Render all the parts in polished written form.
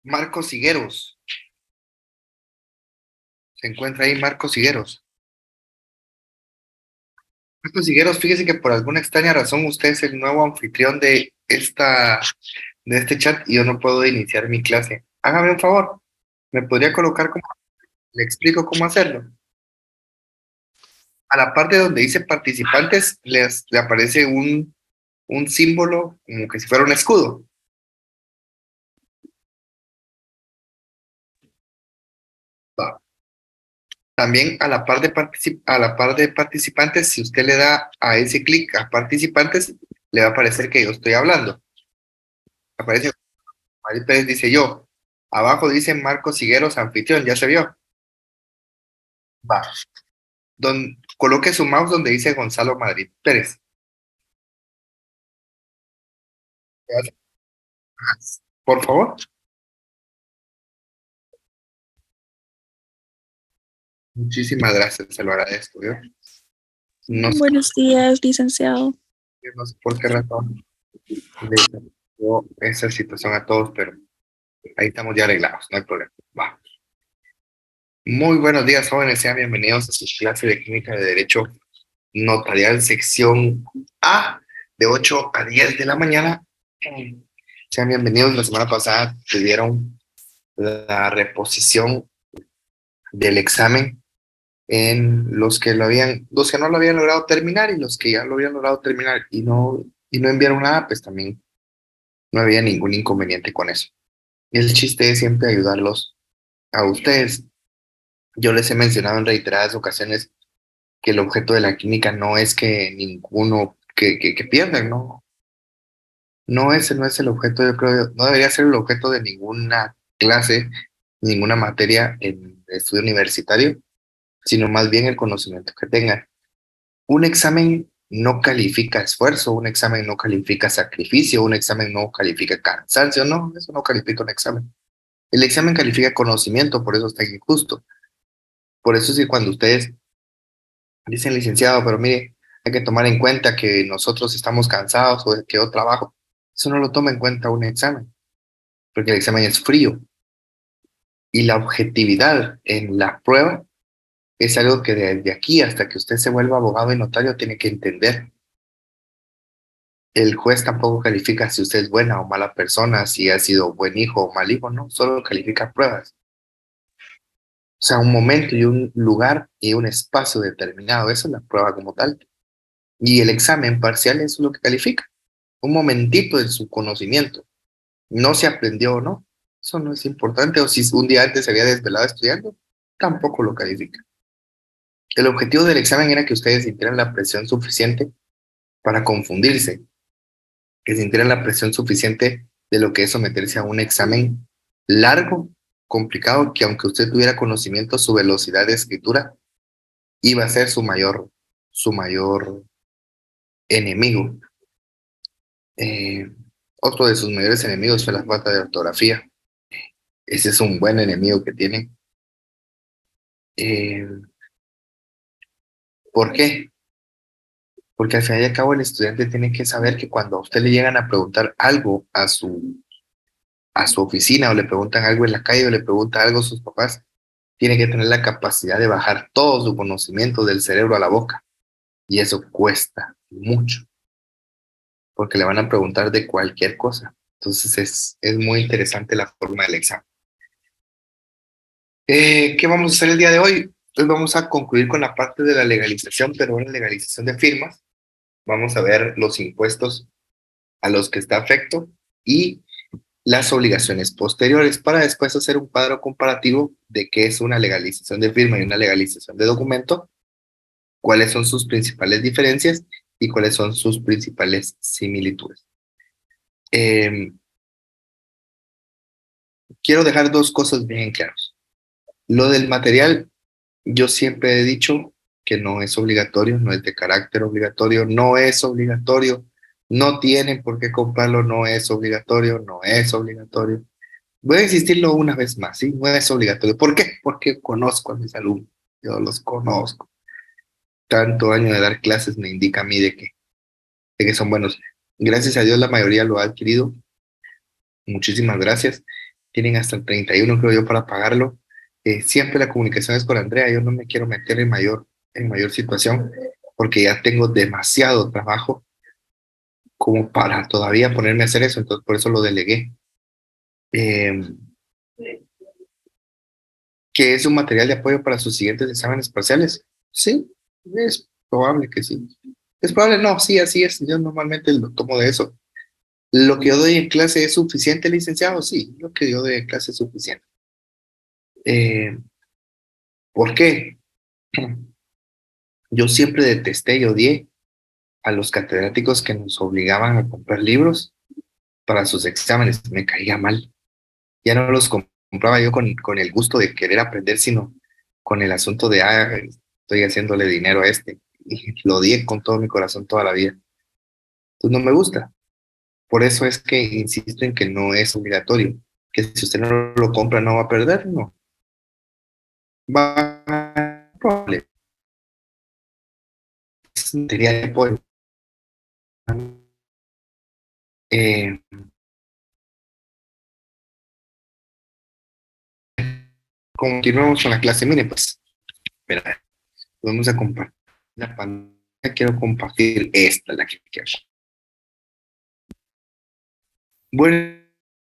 Marcos Higueros. Se encuentra ahí Marcos Higueros. Marcos Higueros, fíjese que por alguna extraña razón usted es el nuevo anfitrión de este chat y yo no puedo iniciar mi clase. Hágame un favor. ¿Me podría colocar como le explico cómo hacerlo? A la parte donde dice participantes, le aparece un símbolo como que si fuera un escudo. Va. También a la par de participantes, si usted le da a ese clic a participantes, le va a aparecer que yo estoy hablando. Aparece Mari Pérez, dice yo. Abajo dice Marcos Higueros, anfitrión, ¿ya se vio? Va. Coloque su mouse donde dice Gonzalo Madrid Pérez. Por favor. Muchísimas gracias, se lo agradezco. ¿Yo? No sé, Buenos días, licenciado. no sé por qué razón le dio esa situación a todos, pero ahí estamos ya arreglados, no hay problema. Va. Muy buenos días, jóvenes, sean bienvenidos a su clase de Química de Derecho Notarial, sección A, de 8 a 10 de la mañana. Sean bienvenidos. La semana pasada tuvieron la reposición del examen en los que no lo habían logrado terminar y los que ya lo habían logrado terminar y no enviaron nada, pues también no había ningún inconveniente con eso. Y el chiste es siempre ayudarlos a ustedes. Yo les he mencionado en reiteradas ocasiones que el objeto de la química no es que ninguno que pierdan, ¿no? No, ese no es el objeto, yo creo, no debería ser el objeto de ninguna clase, ninguna materia en estudio universitario, sino más bien el conocimiento que tengan. Un examen no califica esfuerzo, un examen no califica sacrificio, un examen no califica cansancio, no, eso no califica un examen. El examen califica conocimiento, por eso está injusto. Por eso es que cuando ustedes dicen licenciado, pero mire, hay que tomar en cuenta que nosotros estamos cansados o que yo trabajo, eso no lo toma en cuenta un examen, porque el examen es frío y la objetividad en la prueba es algo que desde aquí hasta que usted se vuelva abogado y notario tiene que entender. El juez tampoco califica si usted es buena o mala persona, si ha sido buen hijo o mal hijo, no, solo califica pruebas. O sea, un momento y un lugar y un espacio determinado, esa es la prueba como tal. Y el examen parcial es lo que califica, un momentito de su conocimiento. No se aprendió o no, eso no es importante, o si un día antes se había desvelado estudiando, tampoco lo califica. El objetivo del examen era que ustedes sintieran la presión suficiente para confundirse, que sintieran la presión suficiente de lo que es someterse a un examen largo, complicado, que aunque usted tuviera conocimiento, su velocidad de escritura iba a ser su mayor enemigo. Eh, Otro de sus mayores enemigos fue la falta de ortografía. Ese es un buen enemigo que tienen. Eh, ¿Por qué? Porque al fin y al cabo el estudiante tiene que saber que cuando a usted le llegan a preguntar algo a su oficina o le preguntan algo en la calle o le preguntan algo a sus papás, tiene que tener la capacidad de bajar todo su conocimiento del cerebro a la boca. Y eso cuesta mucho, porque le van a preguntar de cualquier cosa. Entonces es muy interesante la forma del examen. ¿Qué vamos a hacer el día de hoy? Hoy vamos a concluir con la parte de la legalización, pero una legalización de firmas. Vamos a ver los impuestos a los que está afecto y las obligaciones posteriores para después hacer un cuadro comparativo de qué es una legalización de firma y una legalización de documento, cuáles son sus principales diferencias y cuáles son sus principales similitudes. Quiero dejar dos cosas bien claras. Lo del material, yo siempre he dicho que no es obligatorio, no es de carácter obligatorio, no es obligatorio, no tienen por qué comprarlo, no es obligatorio, no es obligatorio. Voy a insistirlo una vez más, ¿sí? No es obligatorio. ¿Por qué? Porque conozco a mis alumnos, yo los conozco. Tanto año de dar clases me indica a mí de que son buenos. Gracias a Dios la mayoría lo ha adquirido. Muchísimas gracias. Tienen hasta el 31, creo yo, para pagarlo. Siempre la comunicación es con Andrea. Yo no me quiero meter en mayor situación porque ya tengo demasiado trabajo como para todavía ponerme a hacer eso. Entonces, por eso lo delegué. Eh, ¿Que es un material de apoyo para sus siguientes exámenes parciales? Sí, es probable que sí. Es probable, no, sí, así es. Yo normalmente lo tomo de eso. ¿Lo que yo doy en clase es suficiente, licenciado? Sí, lo que yo doy en clase es suficiente. Eh, ¿Por qué? Yo siempre detesté y odié a los catedráticos que nos obligaban a comprar libros para sus exámenes. Me caía mal. Ya no los compraba yo con el gusto de querer aprender, sino con el asunto de, estoy haciéndole dinero a este. Y lo odié con todo mi corazón toda la vida. Entonces no me gusta. Por eso es que insisto en que no es obligatorio. Que si usted no lo compra no va a perder, no. Va a probable. Es material de apoyo. Eh, Continuamos con la clase. Mire, pues, espera, vamos a compartir la pantalla. Quiero compartir esta, la que quiero. Bueno,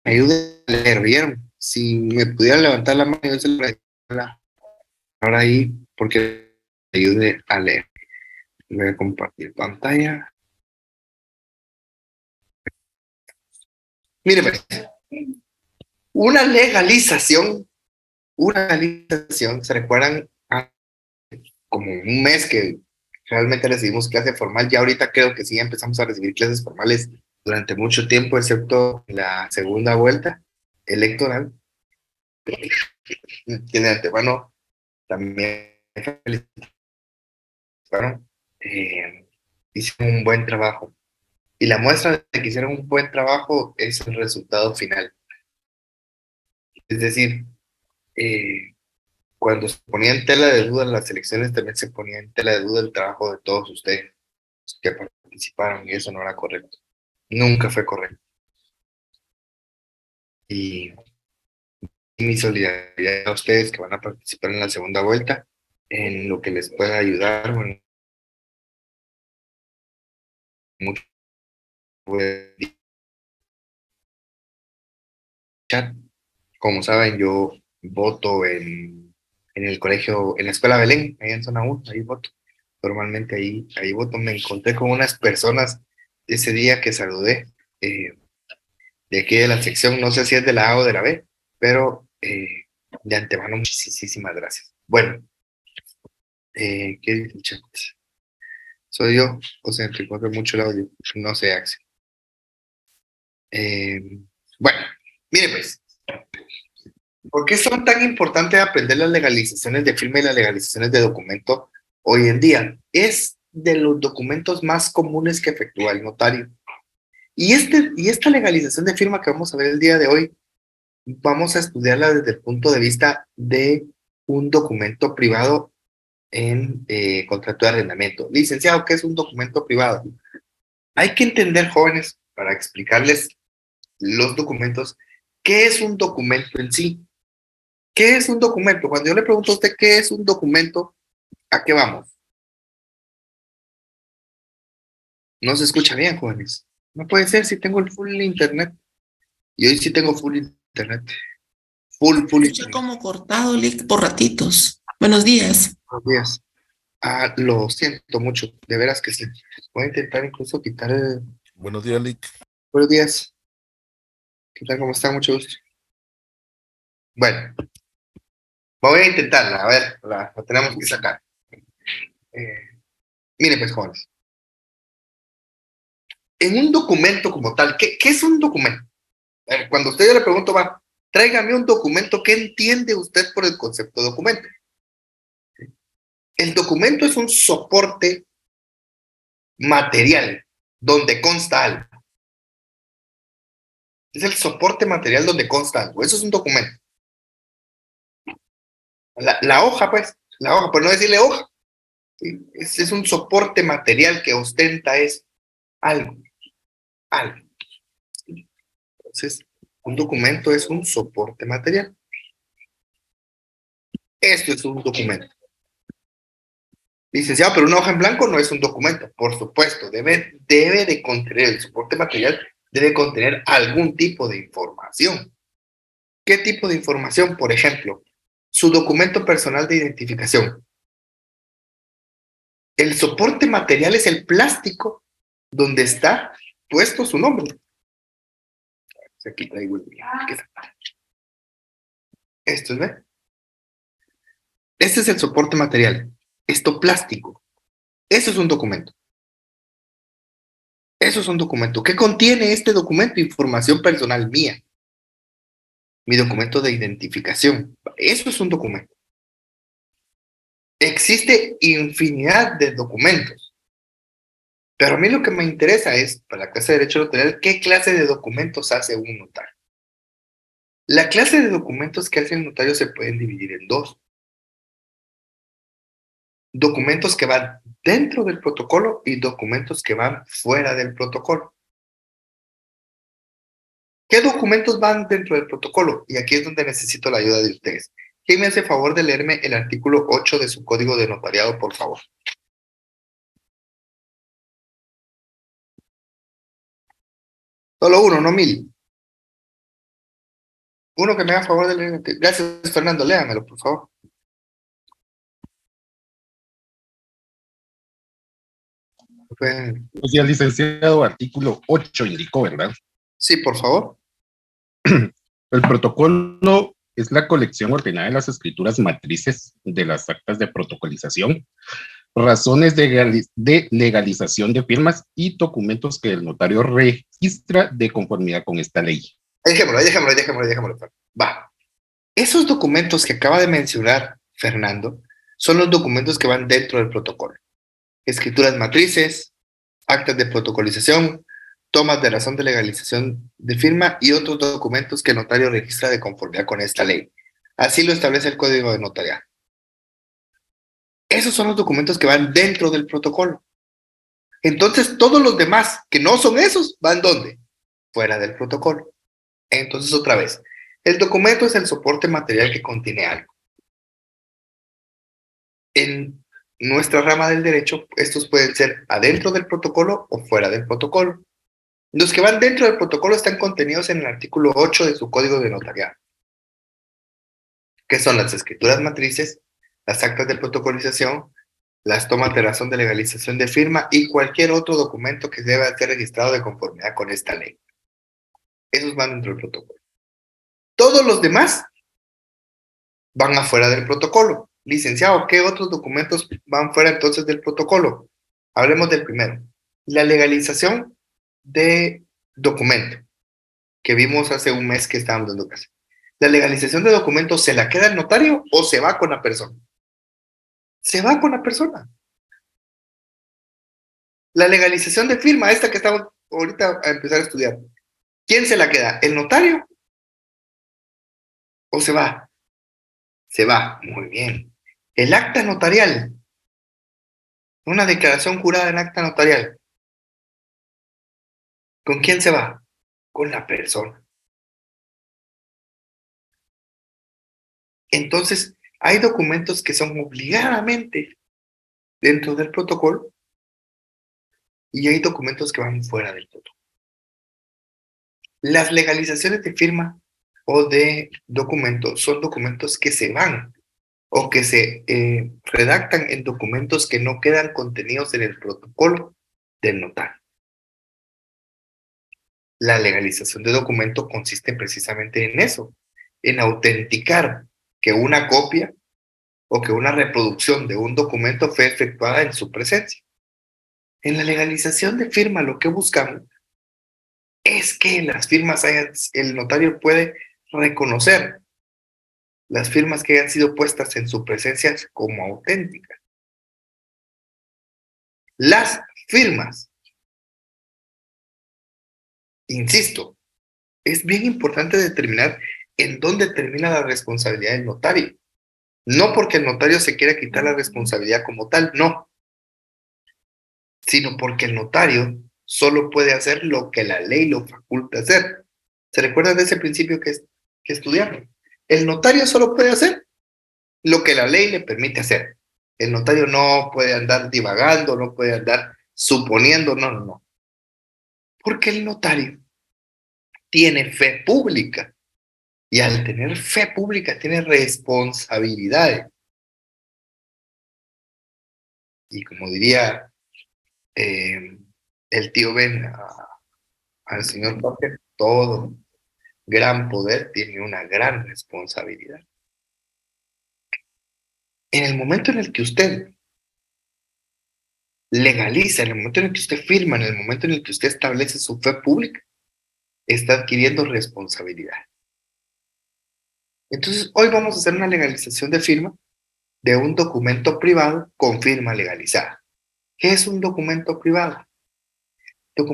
me ayude a leer, ¿vieron? Si me pudiera levantar la mano, yo se la ahora ahí, porque me ayude a leer. Voy a compartir pantalla. Mire, pues, una legalización, ¿se recuerdan? Como un mes que realmente recibimos clase formal, ya ahorita creo que sí empezamos a recibir clases formales durante mucho tiempo, excepto la segunda vuelta electoral, que de antemano también felicitaron, hicieron un buen trabajo. Y la muestra de que hicieron un buen trabajo es el resultado final. Es decir, eh, cuando se ponía en tela de duda las elecciones, también se ponía en tela de duda el trabajo de todos ustedes que participaron y eso no era correcto. Nunca fue correcto. Y mi solidaridad a ustedes que van a participar en la segunda vuelta, en lo que les pueda ayudar, bueno, mucho chat. Como saben, yo voto en el colegio, en la escuela Belén, ahí en zona 1, ahí voto. Normalmente ahí voto. Me encontré con unas personas ese día que saludé, de aquí de la sección, no sé si es de la A o de la B, pero de antemano muchísimas gracias. Bueno, ¿qué dice el chat? Soy yo, o sea, te encuentro mucho el audio, no sé, Axel. Bueno, mire pues, ¿por qué son tan importantes aprender las legalizaciones de firma y las legalizaciones de documento hoy en día? Es de los documentos más comunes que efectúa el notario. Y esta legalización de firma que vamos a ver el día de hoy, vamos a estudiarla desde el punto de vista de un documento privado en contrato de arrendamiento. Licenciado, ¿qué es un documento privado? Hay que entender, jóvenes, para explicarles los documentos, ¿qué es un documento en sí? ¿Qué es un documento? Cuando yo le pregunto a usted qué es un documento, ¿a qué vamos? No se escucha bien, jóvenes. No puede ser si tengo el full internet. Y hoy sí tengo full internet. Full Escucha internet. como cortado, Lick, por ratitos. Buenos días. Buenos días. Ah, lo siento mucho, de veras que sí. Voy a intentar incluso quitar el... Buenos días, Lick. Buenos días. ¿Qué tal? ¿Cómo está? Mucho gusto. Bueno, voy a intentarla. A ver, la tenemos que sacar. Mire, pues, jóvenes. En un documento como tal, ¿qué es un documento? Cuando usted yo le pregunto, va, tráigame un documento, ¿qué entiende usted por el concepto de documento? El documento es un soporte material donde consta algo. Es el soporte material donde consta algo. Eso es un documento. La hoja, pues, la hoja, por no decirle hoja. ¿Sí? Es un soporte material que ostenta es algo. Algo. Entonces, un documento es un soporte material. Esto es un documento. Licenciado, pero una hoja en blanco no es un documento. Por supuesto, debe de contener, el soporte material debe contener algún tipo de información. ¿Qué tipo de información? Por ejemplo, su documento personal de identificación. El soporte material es el plástico donde está puesto su nombre. Aquí traigo el... Esto es, ¿ve? Este es el soporte material. Esto plástico. Eso es un documento. Eso es un documento. ¿Qué contiene este documento? Información personal mía. Mi documento de identificación. Eso es un documento. Existe infinidad de documentos. Pero a mí lo que me interesa es, para la clase de Derecho Notarial, ¿qué clase de documentos hace un notario? La clase de documentos que hace el notario se pueden dividir en dos. Documentos que van dentro del protocolo y documentos que van fuera del protocolo. ¿Qué documentos van dentro del protocolo? Y aquí es donde necesito la ayuda de ustedes. ¿Quién me hace favor de leerme el artículo 8 de su código de notariado, por favor? Solo uno, no 1000. Uno que me haga favor de leer. Gracias, Fernando. Léamelo, por favor. Buenos días, licenciado. Artículo 8 indicó, ¿verdad? Sí, por favor. El protocolo es la colección ordenada de las escrituras matrices de las actas de protocolización, razones de legalización de firmas y documentos que el notario registra de conformidad con esta ley. Dejémoslo. Va. Esos documentos que acaba de mencionar Fernando son los documentos que van dentro del protocolo. Escrituras matrices, actas de protocolización, tomas de razón de legalización de firma y otros documentos que el notario registra de conformidad con esta ley. Así lo establece el Código de Notariado. Esos son los documentos que van dentro del protocolo. Entonces, todos los demás que no son esos, ¿van dónde? Fuera del protocolo. Entonces, otra vez, el documento es el soporte material que contiene algo. En nuestra rama del derecho, estos pueden ser adentro del protocolo o fuera del protocolo. Los que van dentro del protocolo están contenidos en el artículo 8 de su Código de Notariado, que son las escrituras matrices, las actas de protocolización, las tomas de razón de legalización de firma y cualquier otro documento que deba ser registrado de conformidad con esta ley. Esos van dentro del protocolo. Todos los demás van afuera del protocolo. Licenciado, ¿qué otros documentos van fuera entonces del protocolo? Hablemos del primero. La legalización de documento. que vimos hace un mes que estábamos dando clase. ¿La legalización de documentos se la queda el notario o se va con la persona? Se va con la persona. La legalización de firma, esta que estamos ahorita a empezar a estudiar, ¿quién se la queda? ¿El notario o se va? Se va. Muy bien. El acta notarial, una declaración jurada en acta notarial, ¿con quién se va? Con la persona. Entonces, hay documentos que son obligadamente dentro del protocolo y hay documentos que van fuera del protocolo. Las legalizaciones de firma o de documentos son documentos que se van o que se redactan en documentos que no quedan contenidos en el protocolo del notario. La legalización de documento consiste precisamente en eso, en autenticar que una copia o que una reproducción de un documento fue efectuada en su presencia. En la legalización de firma lo que buscamos es que las firmas el notario puede reconocer las firmas que hayan sido puestas en su presencia como auténticas. Las firmas, insisto, es bien importante determinar en dónde termina la responsabilidad del notario. No porque el notario se quiera quitar la responsabilidad como tal, no, sino porque el notario solo puede hacer lo que la ley lo faculta hacer. ¿Se recuerdan de ese principio que estudiamos? El notario solo puede hacer lo que la ley le permite hacer. El notario no puede andar divagando, no puede andar suponiendo, no. Porque el notario tiene fe pública y al tener fe pública tiene responsabilidades. Y como diría el tío Ben al señor Parker, todo gran poder tiene una gran responsabilidad. En el momento en el que usted legaliza, en el momento en el que usted firma, en el momento en el que usted establece su fe pública, está adquiriendo responsabilidad. Entonces, hoy vamos a hacer una legalización de firma de un documento privado con firma legalizada. ¿Qué es un documento privado? El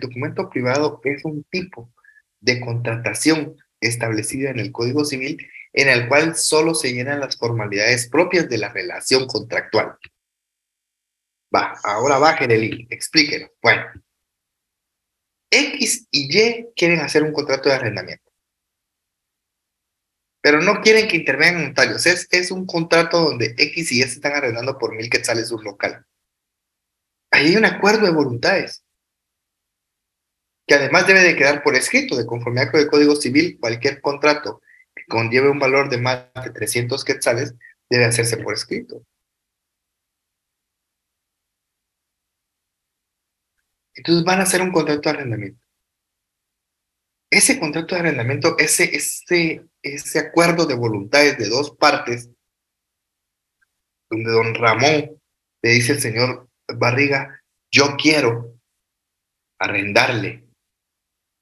documento privado es un tipo de contratación establecida en el Código Civil en el cual solo se llenan las formalidades propias de la relación contractual. Ahora bajen el link, explíquenlo. Bueno, X y Y quieren hacer un contrato de arrendamiento, pero no quieren que intervengan notarios. Es un contrato donde X y Y se están arrendando por 1,000 quetzales un local. Ahí hay un acuerdo de voluntades, que además debe de quedar por escrito, de conformidad con el Código Civil. Cualquier contrato que conlleve un valor de más de 300 quetzales debe hacerse por escrito. Entonces van a hacer un contrato de arrendamiento. Ese contrato de arrendamiento, ese acuerdo de voluntades de dos partes, donde don Ramón le dice al señor Barriga, yo quiero arrendarle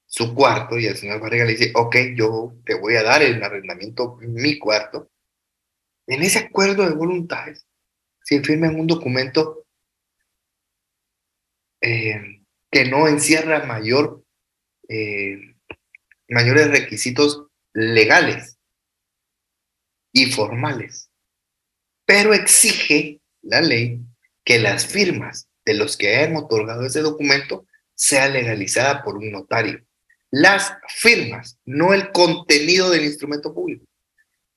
su cuarto, y el señor Barriga le dice, ok, yo te voy a dar el arrendamiento mi cuarto. En ese acuerdo de voluntades se firma en un documento que no encierra mayores requisitos legales y formales, pero exige la ley que las firmas de los que hayan otorgado ese documento sea legalizada por un notario. Las firmas, no el contenido del instrumento público.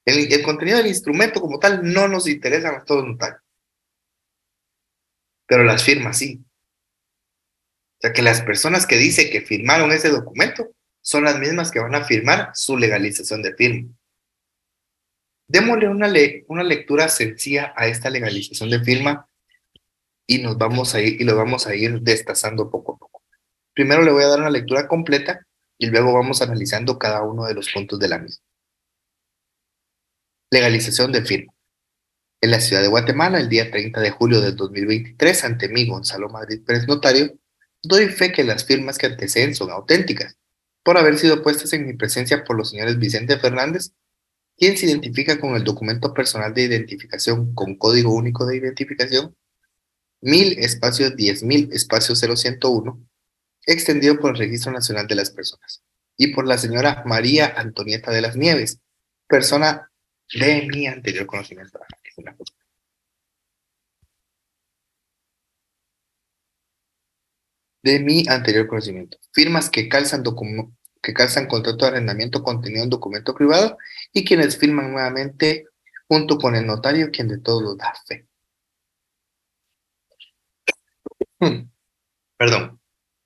El contenido del instrumento como tal no nos interesa a todos los notarios, pero las firmas sí. O sea que las personas que dicen que firmaron ese documento son las mismas que van a firmar su legalización de firma. Démosle una lectura sencilla a esta legalización de firma y lo vamos a ir destazando poco a poco. Primero le voy a dar una lectura completa y luego vamos analizando cada uno de los puntos de la misma. Legalización de firma. En la ciudad de Guatemala, el día 30 de julio del 2023, ante mí, Gonzalo Madrid Pérez Notario, doy fe que las firmas que anteceden son auténticas por haber sido puestas en mi presencia por los señores Vicente Fernández, quien se identifica con el documento personal de identificación con código único de identificación 1000 espacio 10.000 espacio 0101, extendido por el Registro Nacional de las Personas, y por la señora María Antonieta de las Nieves, persona de mi anterior conocimiento. De mi anterior conocimiento. Firmas que calzan contrato de arrendamiento contenido en documento privado y quienes firman nuevamente junto con el notario, quien de todos los da fe. Perdón.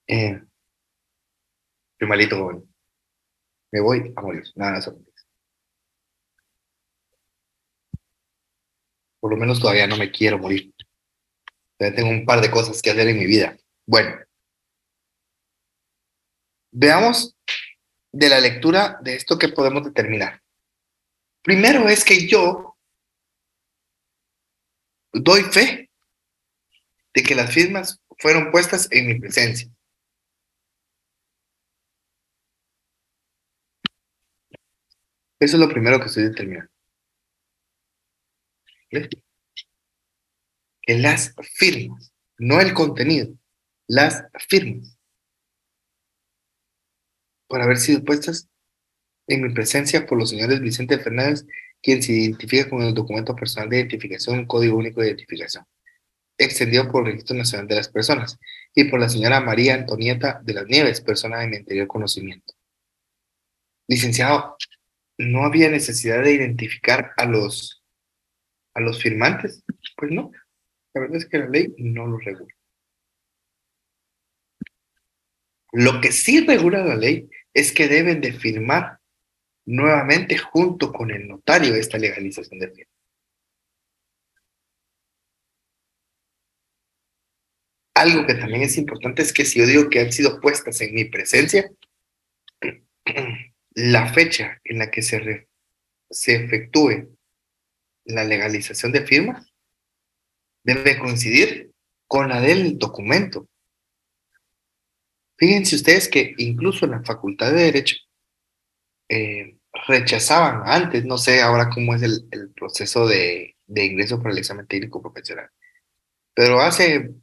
Estoy malito, joven. Me voy a morir. Nada, eso. Por lo menos todavía no me quiero morir. Todavía tengo un par de cosas que hacer en mi vida. Bueno. Veamos de la lectura de esto que podemos determinar. Primero es que yo doy fe de que las firmas fueron puestas en mi presencia. Eso es lo primero que estoy determinando. ¿Ves? Que las firmas, no el contenido, las firmas, por haber sido puestas en mi presencia por los señores Vicente Fernández, quien se identifica con el documento personal de identificación, código único de identificación, extendido por el Registro Nacional de las Personas, y por la señora María Antonieta de las Nieves, persona de mi anterior conocimiento. Licenciado, ¿no había necesidad de identificar a los firmantes? Pues no, la verdad es que la ley no lo regula. Lo que sí regula la ley es que deben de firmar nuevamente junto con el notario esta legalización de firma. Algo que también es importante es que si yo digo que han sido puestas en mi presencia, la fecha en la que se efectúe la legalización de firma debe coincidir con la del documento. Fíjense ustedes que incluso en la Facultad de Derecho rechazaban antes, no sé ahora cómo es el proceso de ingreso para el examen técnico profesional, pero hace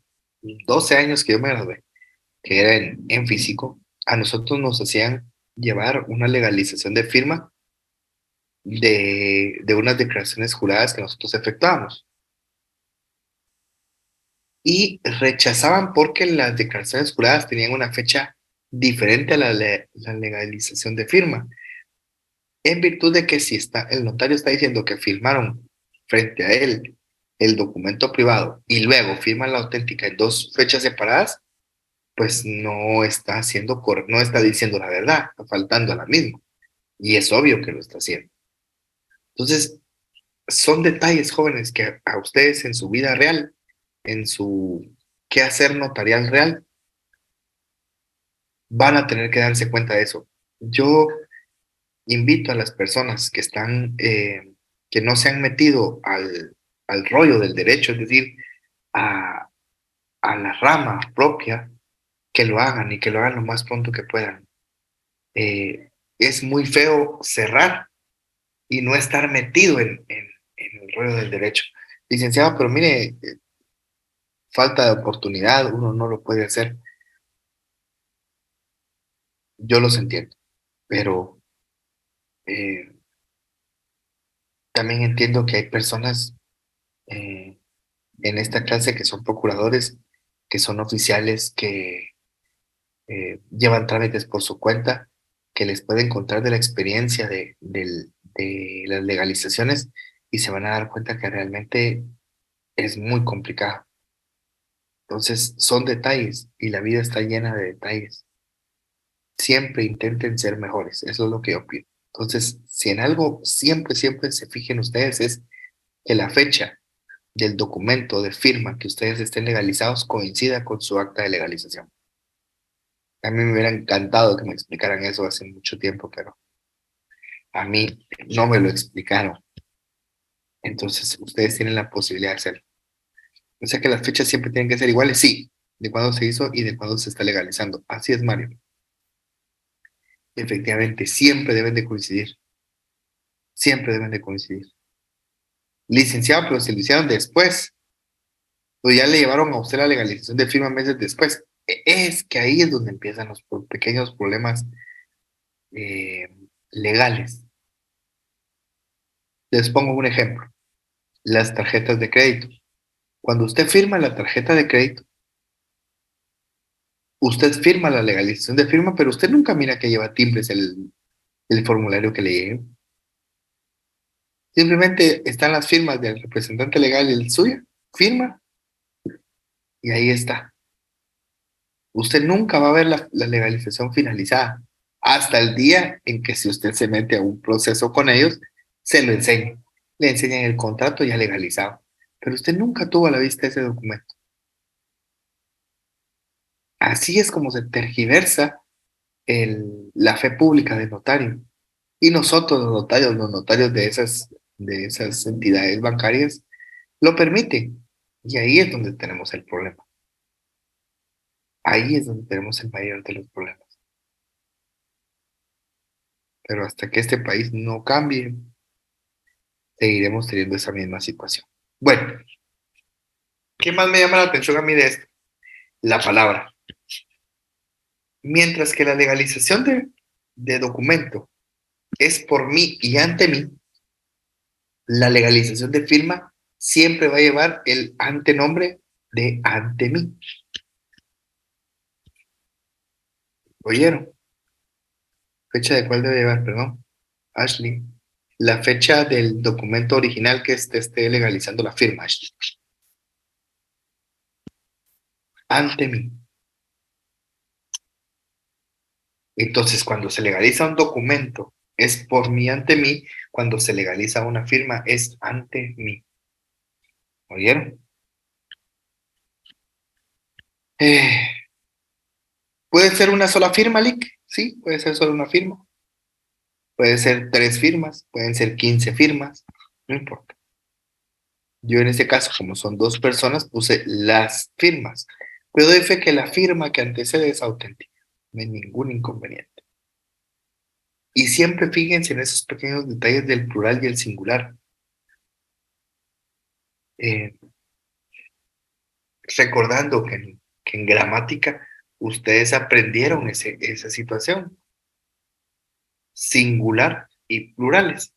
12 años que yo me gradué, que era en físico, a nosotros nos hacían llevar una legalización de firma de unas declaraciones juradas que nosotros efectuábamos. Y rechazaban porque las declaraciones juradas tenían una fecha diferente a la legalización de firma, en virtud de que si el notario está diciendo que firmaron frente a él el documento privado y luego firman la auténtica en dos fechas separadas, pues no está no está diciendo la verdad, está faltando a la misma. Y es obvio que lo está haciendo. Entonces, son detalles, jóvenes, que a ustedes en su vida real, en su quehacer notarial real, van a tener que darse cuenta de eso. Yo invito a las personas que que no se han metido al rollo del derecho, es decir, a la rama propia, que lo hagan y que lo hagan lo más pronto que puedan. Es muy feo cerrar y no estar metido en el rollo del derecho. Licenciado, pero mire, falta de oportunidad, uno no lo puede hacer. Yo los entiendo, pero también entiendo que hay personas en esta clase que son procuradores, que son oficiales, que llevan trámites por su cuenta, que les pueden contar de la experiencia de las legalizaciones y se van a dar cuenta que realmente es muy complicado. Entonces, son detalles y la vida está llena de detalles. Siempre intenten ser mejores, eso es lo que yo pido. Entonces, si en algo siempre se fijen ustedes es que la fecha del documento de firma que ustedes estén legalizados coincida con su acta de legalización. A mí me hubiera encantado que me explicaran eso hace mucho tiempo, pero a mí no me lo explicaron. Entonces, ustedes tienen la posibilidad de hacerlo. O sea que las fechas siempre tienen que ser iguales, sí, de cuándo se hizo y de cuándo se está legalizando. Así es, Mario. Efectivamente, siempre deben de coincidir. Siempre deben de coincidir. Licenciado, pero se lo hicieron después. O ya le llevaron a usted la legalización de firma meses después. Es que ahí es donde empiezan los pequeños problemas eh, legales. Les pongo un ejemplo. Las tarjetas de crédito. Cuando usted firma la tarjeta de crédito, usted firma la legalización de firma, pero usted nunca mira que lleva timbres el formulario que le llegue. Simplemente están las firmas del representante legal y el suyo, firma, y ahí está. Usted nunca va a ver la legalización finalizada hasta el día en que si usted se mete a un proceso con ellos, se lo enseñan. Le enseñan el contrato ya legalizado. Pero usted nunca tuvo a la vista ese documento. Así es como se tergiversa la fe pública del notario. Y nosotros, los notarios de esas entidades bancarias, lo permiten. Y ahí es donde tenemos el problema. Ahí es donde tenemos el mayor de los problemas. Pero hasta que este país no cambie, seguiremos teniendo esa misma situación. Bueno, ¿qué más me llama la atención a mí de esto? La palabra. Mientras que la legalización de documento es por mí y ante mí, la legalización de firma siempre va a llevar el antenombre de ante mí. ¿Oyeron? ¿Fecha de cuál debe llevar? Perdón. Ashley. La fecha del documento original que esté legalizando la firma, Ashley. Ante mí. Entonces, cuando se legaliza un documento, es por mí ante mí. Cuando se legaliza una firma, es ante mí. ¿Oyeron? Eh, ¿Puede ser una sola firma, Lick? Sí, puede ser solo una firma. Puede ser 3 firmas, pueden ser 15 firmas, no importa. Yo en este caso, como son 2 personas, puse las firmas. Pero doy fe que la firma que antecede es auténtica. No hay ningún inconveniente. Y siempre fíjense en esos pequeños detalles del plural y el singular. Eh, recordando que en gramática ustedes aprendieron esa situación. Singular y plurales.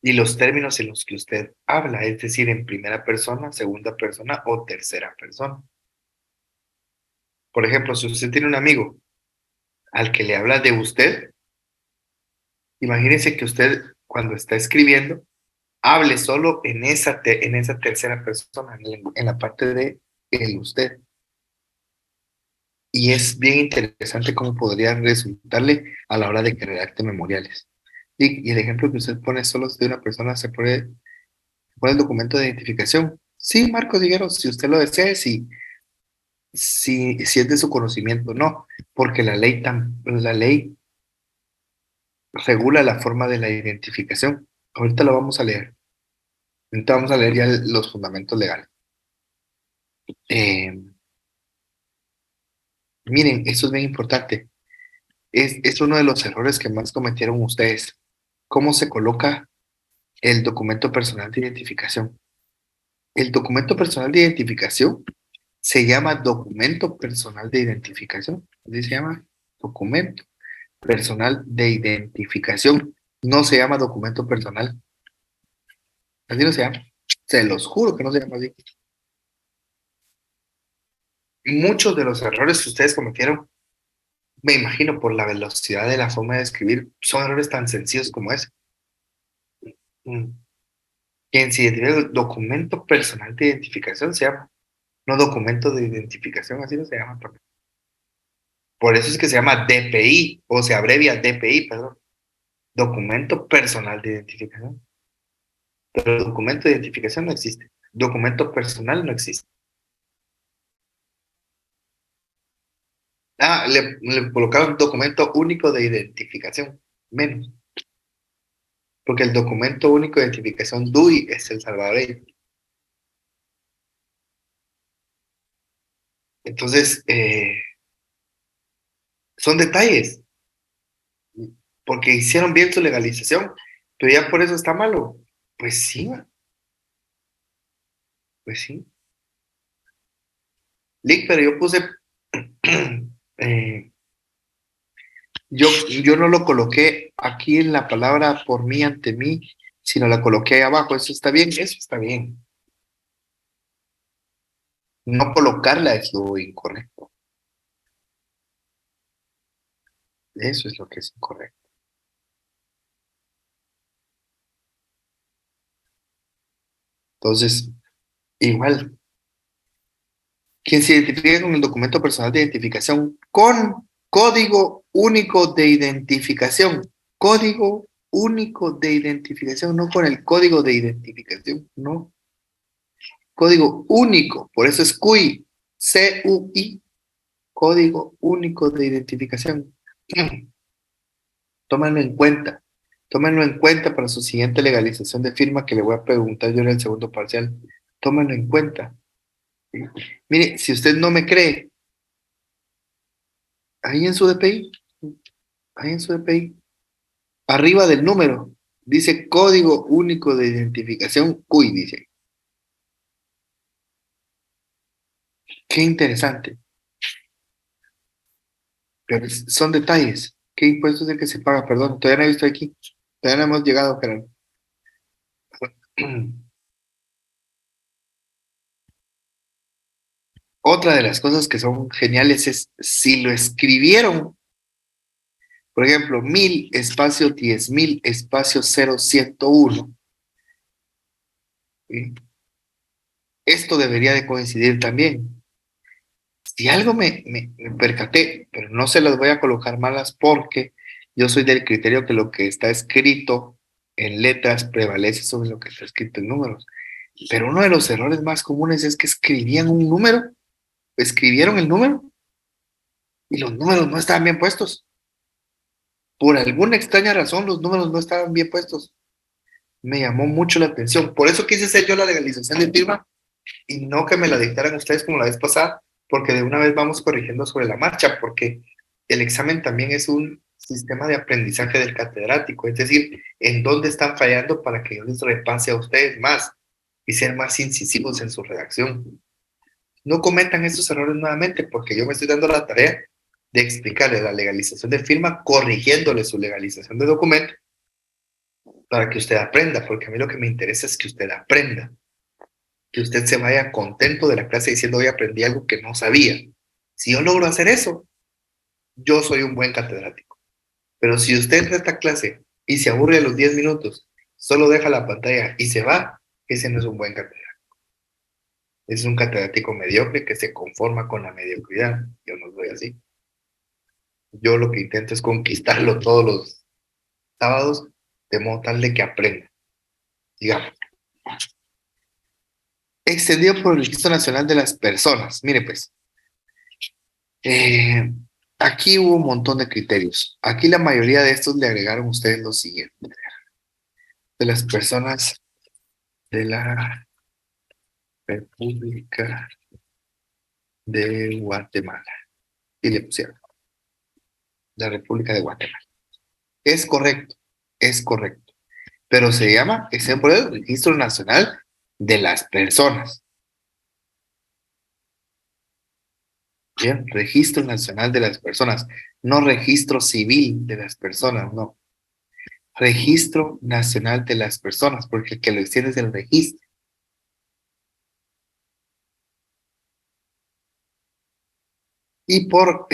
Y los términos en los que usted habla, es decir, en primera persona, segunda persona o tercera persona. Por ejemplo, si usted tiene un amigo al que le habla de usted, imagínese que usted cuando está escribiendo, hable solo en esa tercera persona, en la parte de el usted. Y es bien interesante cómo podría resultarle a la hora de que redacte memoriales. Y el ejemplo que usted pone solo de una persona, pone el documento de identificación. Sí, Marcos Diguero, si usted lo desea, si es de su conocimiento, no, porque la ley regula la forma de la identificación. Ahorita lo vamos a leer. Ahorita vamos a leer ya los fundamentos legales. Eh, miren, esto es bien importante. Es uno de los errores que más cometieron ustedes. ¿Cómo se coloca el documento personal de identificación? El documento personal de identificación se llama documento personal de identificación. Así se llama documento personal de identificación. No se llama documento personal. Así no se llama. Se los juro que no se llama así. Muchos de los errores que ustedes cometieron, me imagino por la velocidad de la forma de escribir, son errores tan sencillos como ese. Mm. Quien se identifica el documento personal de identificación se llama, no documento de identificación, así no se llama. Por eso es que se llama DPI, o se abrevia DPI, perdón. Documento personal de identificación. Pero documento de identificación no existe. Documento personal no existe. Ah, le colocaron documento único de identificación. Menos. Porque el documento único de identificación DUI es el salvadoreño. Entonces, son detalles. porque hicieron bien su legalización, pero ya por eso está malo. Pues sí, pues sí. Lick, pero yo puse, yo no lo coloqué aquí en la palabra por mí, ante mí, sino la coloqué ahí abajo. Eso está bien, eso está bien. No colocarla es lo incorrecto. Eso es lo que es incorrecto. Entonces, igual, quien se identifique con el documento personal de identificación con código único de identificación. Código único de identificación, no con el código de identificación, no. Código único, por eso es CUI, C-U-I, código único de identificación. Tómenlo en cuenta. Tómenlo en cuenta para su siguiente legalización de firma que le voy a preguntar yo en el segundo parcial. Tómenlo en cuenta. ¿Sí? Mire, si usted no me cree, ahí en su DPI, arriba del número, dice Código Único de Identificación, CUI, dice. Qué interesante. Pero son detalles. ¿Qué impuesto es el que se paga? Perdón, todavía no he visto aquí. Todavía no hemos llegado, pero... Otra de las cosas que son geniales es si lo escribieron, por ejemplo, 1000 espacio 10,000 espacio 0101. ¿Sí? Esto debería de coincidir también. Si algo me percaté, pero no se las voy a colocar malas porque yo soy del criterio que lo que está escrito en letras prevalece sobre lo que está escrito en números. Pero uno de los errores más comunes es que escribían un número, escribieron el número y los números no estaban bien puestos. Por alguna extraña razón, los números no estaban bien puestos. Me llamó mucho la atención. Por eso quise hacer yo la legalización de firma y no que me la dictaran ustedes como la vez pasada, porque de una vez vamos corrigiendo sobre la marcha, porque el examen también es un sistema de aprendizaje del catedrático, es decir, en dónde están fallando para que yo les repase a ustedes más y ser más incisivos en su redacción. No cometan esos errores nuevamente, porque yo me estoy dando la tarea de explicarles la legalización de firma, corrigiéndole su legalización de documento, para que usted aprenda, porque a mí lo que me interesa es que usted aprenda, que usted se vaya contento de la clase diciendo, hoy aprendí algo que no sabía. Si yo logro hacer eso, yo soy un buen catedrático. Pero si usted entra a esta clase y se aburre a los 10 minutos, solo deja la pantalla y se va, ese no es un buen catedrático. Es un catedrático mediocre que se conforma con la mediocridad. Yo no soy así. Yo lo que intento es conquistarlo todos los sábados de modo tal de que aprenda. Digamos. Extendido por el Registro Nacional de las Personas. Mire pues, aquí hubo un montón de criterios. Aquí la mayoría de estos le agregaron ustedes lo siguiente. De las personas de la República de Guatemala. Y le pusieron la República de Guatemala. Es correcto, es correcto. Pero se llama, por el Registro Nacional de las Personas. Bien, Registro Nacional de las Personas, no Registro Civil de las Personas, no. Registro Nacional de las Personas, porque el que lo extiende es el registro. Y creo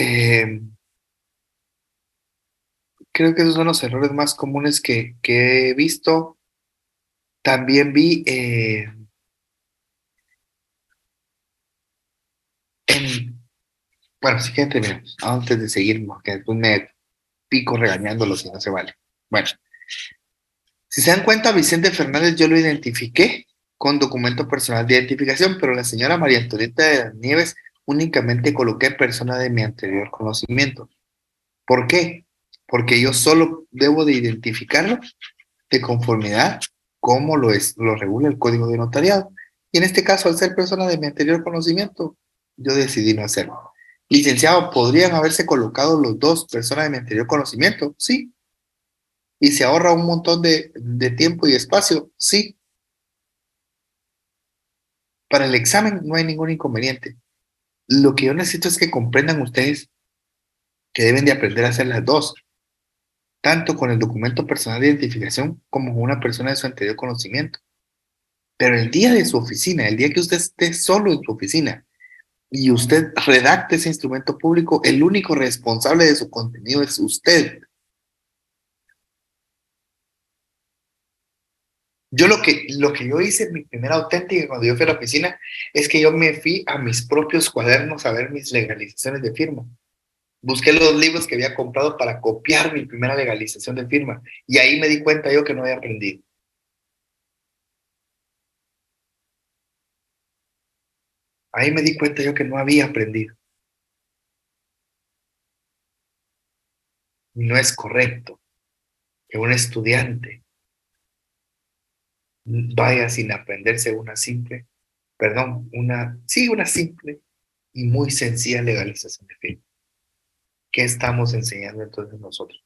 que esos son los errores más comunes que he visto. También vi bueno, si quieren terminamos, antes de seguir, porque después me pico regañándolos si no se vale. Bueno, si se dan cuenta, Vicente Fernández yo lo identifiqué con documento personal de identificación, pero la señora María Antonieta de las Nieves únicamente coloqué persona de mi anterior conocimiento. ¿Por qué? Porque yo solo debo de identificarlo de conformidad como lo regula el Código de Notariado. Y en este caso, al ser persona de mi anterior conocimiento, yo decidí no hacerlo. Licenciado, ¿podrían haberse colocado los dos personas de mi anterior conocimiento? Sí, ¿Y se ahorra un montón de tiempo y espacio? Sí. Para el examen no hay ningún inconveniente. Lo que yo necesito es que comprendan ustedes que deben de aprender a hacer las dos, tanto con el documento personal de identificación como con una persona de su anterior conocimiento. Pero el día de su oficina, el día que usted esté solo en su oficina y usted redacte ese instrumento público, el único responsable de su contenido es usted. Yo lo que yo hice en mi primera auténtica cuando yo fui a la oficina es que yo me fui a mis propios cuadernos a ver mis legalizaciones de firma. Busqué los libros que había comprado para copiar mi primera legalización de firma y ahí me di cuenta yo que no había aprendido. Ahí me di cuenta yo que no había aprendido. Y no es correcto que un estudiante vaya sin aprenderse una simple y muy sencilla legalización de firma. ¿Qué estamos enseñando entonces nosotros?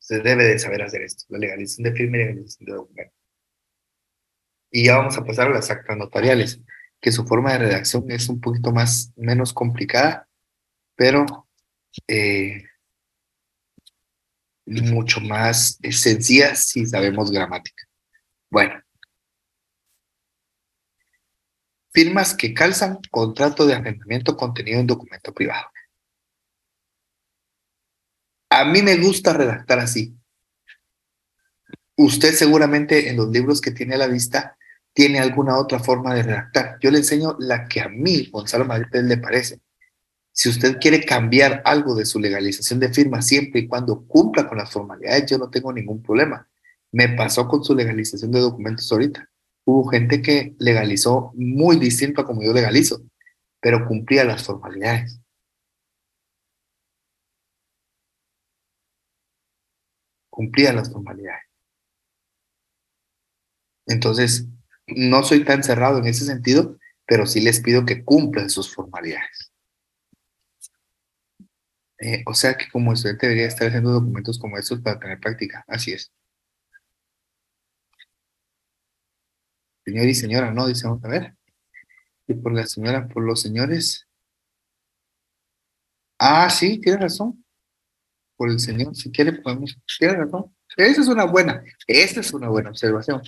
Usted debe de saber hacer esto, la legalización de firma y legalización de documento. Y ya vamos a pasar a las actas notariales, que su forma de redacción es un poquito menos complicada, pero eh, mucho más sencilla si sabemos gramática. Bueno, firmas que calzan contrato de arrendamiento contenido en documento privado. A mí me gusta redactar así. Usted seguramente en los libros que tiene a la vista tiene alguna otra forma de redactar. Yo le enseño la que a mí, Gonzalo Madrid, le parece. Si usted quiere cambiar algo de su legalización de firma siempre y cuando cumpla con las formalidades, yo no tengo ningún problema. Me pasó con su legalización de documentos ahorita. Hubo gente que legalizó muy distinto a como yo legalizo, pero cumplía las formalidades. Cumplía las formalidades. Entonces, no soy tan cerrado en ese sentido, pero sí les pido que cumplan sus formalidades. O sea que como estudiante debería estar haciendo documentos como estos para tener práctica. Así es. Señor y señora, no, dice, vamos a ver. Y por la señora, por los señores. Ah, sí, tiene razón. Por el señor, si quiere, podemos. Tiene razón. Esa es una buena observación.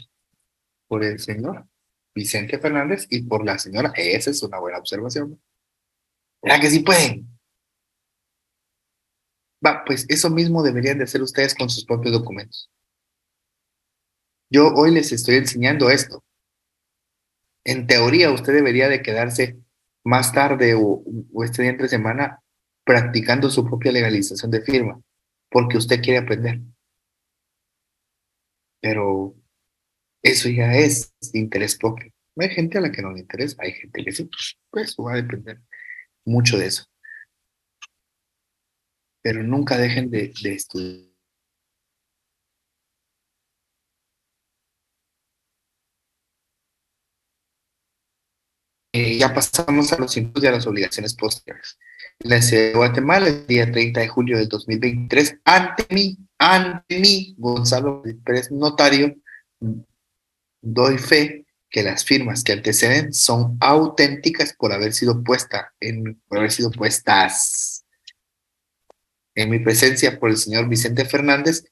Por el señor Vicente Fernández y por la señora, esa es una buena observación. ¿Verdad que sí pueden? Va, pues eso mismo deberían de hacer ustedes con sus propios documentos. Yo hoy les estoy enseñando esto. En teoría, usted debería de quedarse más tarde o este día entre semana practicando su propia legalización de firma, porque usted quiere aprender. Pero eso ya es de interés propio. Hay gente a la que no le interesa, hay gente que sí, pues va a depender mucho de eso. Pero nunca dejen de estudiar. Ya pasamos a los impuestos y a las obligaciones posteriores. En la ciudad de Guatemala, el día 30 de julio del 2023, ante mí, Gonzalo Pérez, notario, doy fe que las firmas que anteceden son auténticas por haber sido puestas en mi presencia por el señor Vicente Fernández,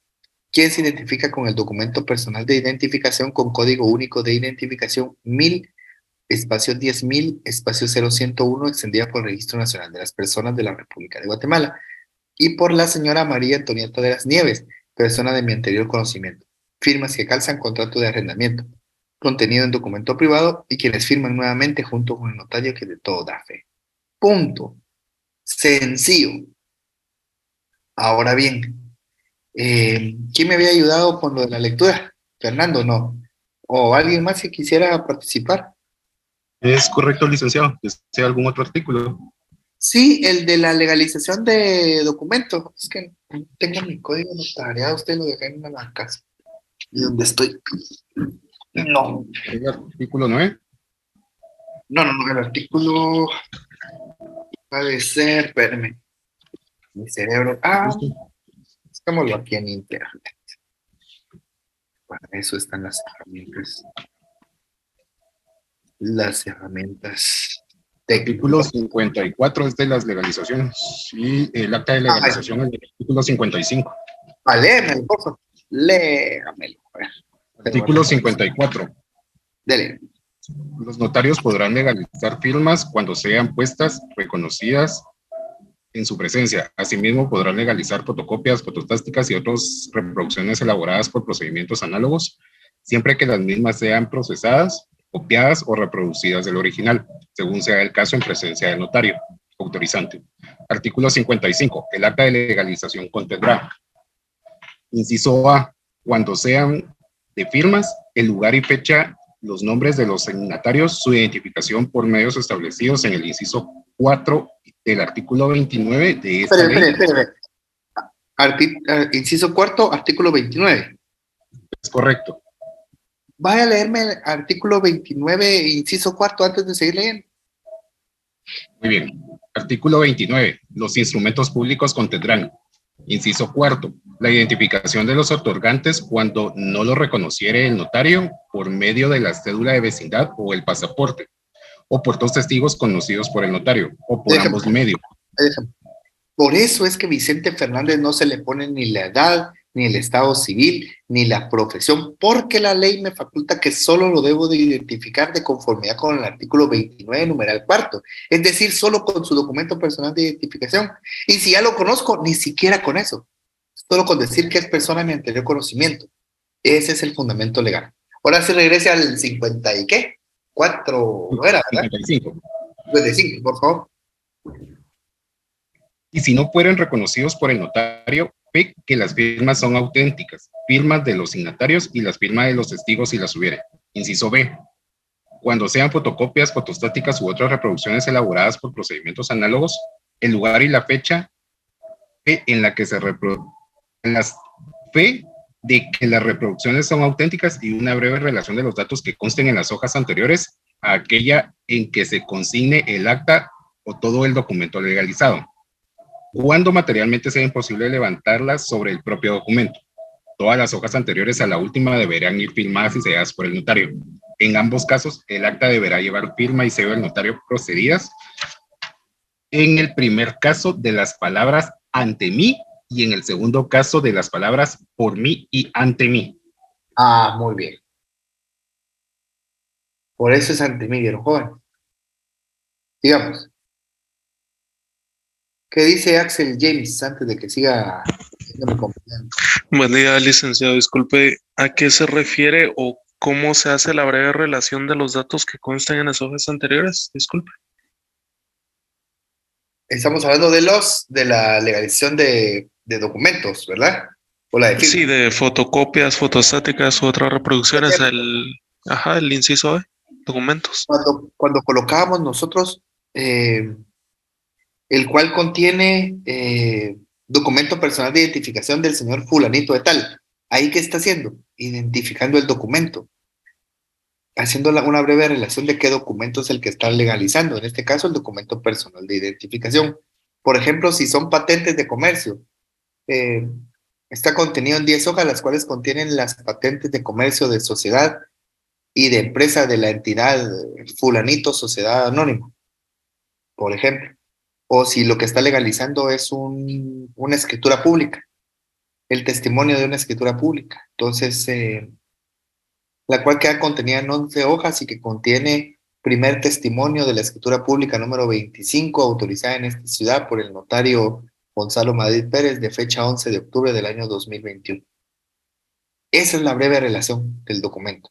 quien se identifica con el documento personal de identificación con código único de identificación 1000 espacio 10.000, espacio 0101, extendida por el Registro Nacional de las Personas de la República de Guatemala, y por la señora María Antonieta de las Nieves, persona de mi anterior conocimiento. Firmas que calzan contrato de arrendamiento, contenido en documento privado y quienes firman nuevamente junto con el notario que de todo da fe. Punto. Sencillo. Ahora bien, ¿quién me había ayudado con lo de la lectura? Fernando, no. ¿O alguien más que quisiera participar? ¿Es correcto, licenciado? ¿Desea algún otro artículo? Sí, el de la legalización de documentos. Es que no tengo mi código notariado, usted lo deja en la casa. ¿Y dónde estoy? No, ¿El artículo 9? no, el artículo ha de ser, espérame, mi cerebro. Ah, Listo. Hagámoslo aquí en internet. Para eso están las herramientas. Las herramientas Artículo técnicas. 54 es de las legalizaciones y el acta de legalización es del artículo 55. Léemelo, por favor. Léamelo. A ver. Artículo 54. Dele. Los notarios podrán legalizar firmas cuando sean puestas, reconocidas en su presencia. Asimismo, podrán legalizar fotocopias, fotostásticas y otras reproducciones elaboradas por procedimientos análogos, siempre que las mismas sean procesadas, copiadas o reproducidas del original, según sea el caso en presencia del notario autorizante. Artículo 55. El acta de legalización contendrá: inciso A, cuando sean de firmas, el lugar y fecha, los nombres de los signatarios, su identificación por medios establecidos en el inciso 4 del artículo 29 de esta ley. Espere. Inciso cuarto, artículo 29. Es correcto. Vaya a leerme el artículo 29, inciso cuarto, antes de seguir leyendo. Muy bien. Artículo 29. Los instrumentos públicos contendrán: inciso cuarto, la identificación de los otorgantes cuando no lo reconociere el notario por medio de la cédula de vecindad o el pasaporte, o por dos testigos conocidos por el notario, o por ambos medios. Por eso es que Vicente Fernández no se le pone ni la edad, ni el estado civil, ni la profesión, porque la ley me faculta que solo lo debo de identificar de conformidad con el artículo 29, numeral cuarto, es decir, solo con su documento personal de identificación. Y si ya lo conozco, ni siquiera con eso, solo con decir que es persona de mi anterior conocimiento. Ese es el fundamento legal. Ahora sí regrese al 50 y ¿qué? 4, no era, ¿verdad? 55. 55, por favor. Y si no fueren reconocidos por el notario, ve que las firmas son auténticas, firmas de los signatarios y las firmas de los testigos si las hubiere. Inciso B, cuando sean fotocopias, fotostáticas u otras reproducciones elaboradas por procedimientos análogos, el lugar y la fecha en la que se fe de que las reproducciones son auténticas y una breve relación de los datos que consten en las hojas anteriores a aquella en que se consigne el acta o todo el documento legalizado, cuando materialmente sea imposible levantarlas sobre el propio documento. Todas las hojas anteriores a la última deberán ir firmadas y selladas por el notario. En ambos casos, el acta deberá llevar firma y sello del notario procedidas. En el primer caso, de las palabras ante mí, y en el segundo caso, de las palabras por mí y ante mí. Ah, muy bien. Por eso es ante mí, vieron joven. Digamos. ¿Qué dice Axel James antes de que siga mi compañero? Buen día, licenciado. Disculpe, ¿a qué se refiere o cómo se hace la breve relación de los datos que constan en las hojas anteriores? Disculpe. Estamos hablando de la legalización de documentos, ¿verdad? O la de firma. Sí, de fotocopias, fotostáticas u otras reproducciones, el inciso A, documentos. Cuando colocábamos nosotros el cual contiene documento personal de identificación del señor fulanito de tal. ¿Ahí qué está haciendo? Identificando el documento, haciendo una breve relación de qué documento es el que está legalizando, en este caso el documento personal de identificación. Por ejemplo, si son patentes de comercio, está contenido en 10 hojas, las cuales contienen las patentes de comercio de sociedad y de empresa de la entidad fulanito sociedad anónima, por ejemplo. O si lo que está legalizando es una escritura pública, el testimonio de una escritura pública. Entonces, la cual queda contenida en 11 hojas y que contiene primer testimonio de la escritura pública número 25, autorizada en esta ciudad por el notario Gonzalo Madrid Pérez, de fecha 11 de octubre del año 2021. Esa es la breve relación del documento.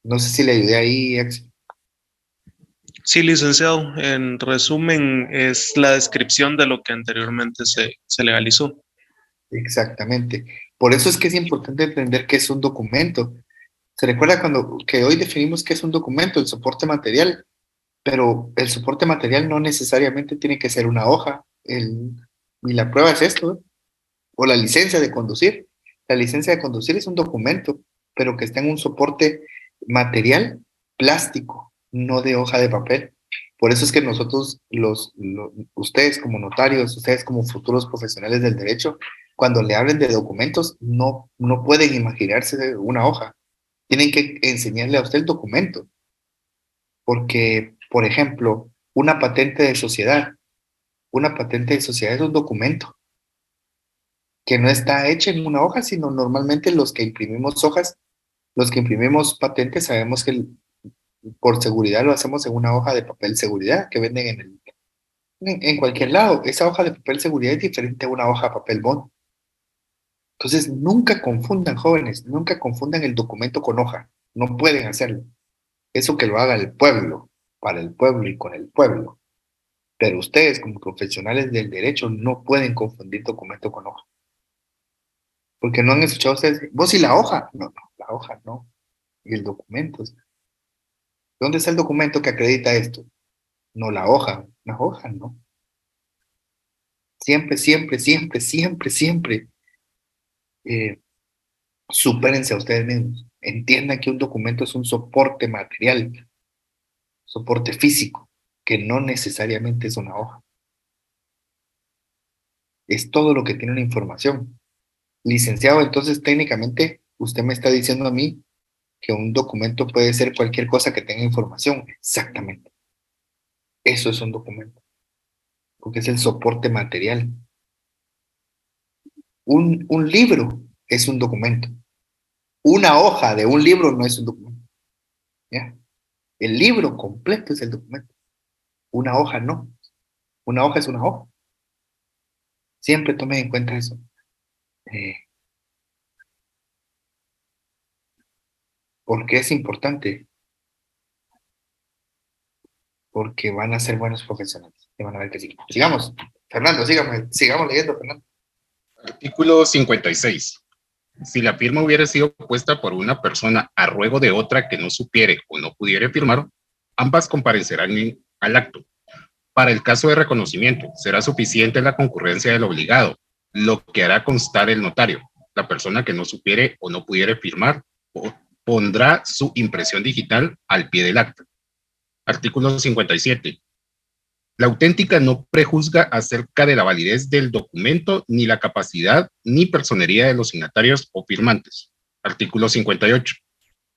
No sé si le ayudé ahí, Axel. Sí, licenciado. En resumen, es la descripción de lo que anteriormente se legalizó. Exactamente. Por eso es que es importante entender qué es un documento. Se recuerda que hoy definimos qué es un documento, el soporte material, pero el soporte material no necesariamente tiene que ser una hoja. Y la prueba es esto, ¿eh? O la licencia de conducir. La licencia de conducir es un documento, pero que está en un soporte material plástico, no de hoja de papel. Por eso es que nosotros, ustedes como notarios, ustedes como futuros profesionales del derecho, cuando le hablen de documentos, no pueden imaginarse una hoja. Tienen que enseñarle a usted el documento. Porque, por ejemplo, una patente de sociedad es un documento que no está hecha en una hoja, sino normalmente los que imprimimos hojas, los que imprimimos patentes, sabemos que por seguridad lo hacemos en una hoja de papel seguridad que venden en cualquier lado. Esa hoja de papel seguridad es diferente a una hoja de papel bond. Entonces, nunca confundan, jóvenes, nunca confundan el documento con hoja. No pueden hacerlo. Eso que lo haga el pueblo, para el pueblo y con el pueblo. Pero ustedes, como profesionales del derecho, no pueden confundir documento con hoja. Porque no han escuchado ustedes, vos y la hoja. No, no, la hoja no. Y el documento. ¿Dónde está el documento que acredita esto? No la hoja. La hoja no. Siempre, siempre, siempre, siempre, siempre. eh, supérense a ustedes mismos. Entiendan que un documento es un soporte material, soporte físico, que no necesariamente es una hoja. Es todo lo que tiene una información. Licenciado, entonces técnicamente usted me está diciendo a mí que un documento puede ser cualquier cosa que tenga información. Exactamente. Eso es un documento, porque es el soporte material. Un libro es un documento. Una hoja de un libro no es un documento. ¿Ya? El libro completo es el documento. Una hoja no. Una hoja es una hoja. Siempre tomen en cuenta eso. Eh, ¿Por qué es importante? Porque van a ser buenos profesionales. Y van a ver que sí. Sigamos. Fernando, sigamos leyendo, Fernando. Artículo 56. Si la firma hubiera sido puesta por una persona a ruego de otra que no supiere o no pudiere firmar, ambas comparecerán al acto. Para el caso de reconocimiento, será suficiente la concurrencia del obligado, lo que hará constar el notario. La persona que no supiere o no pudiere firmar pondrá su impresión digital al pie del acta. Artículo 57. La auténtica no prejuzga acerca de la validez del documento, ni la capacidad ni personería de los signatarios o firmantes. Artículo 58.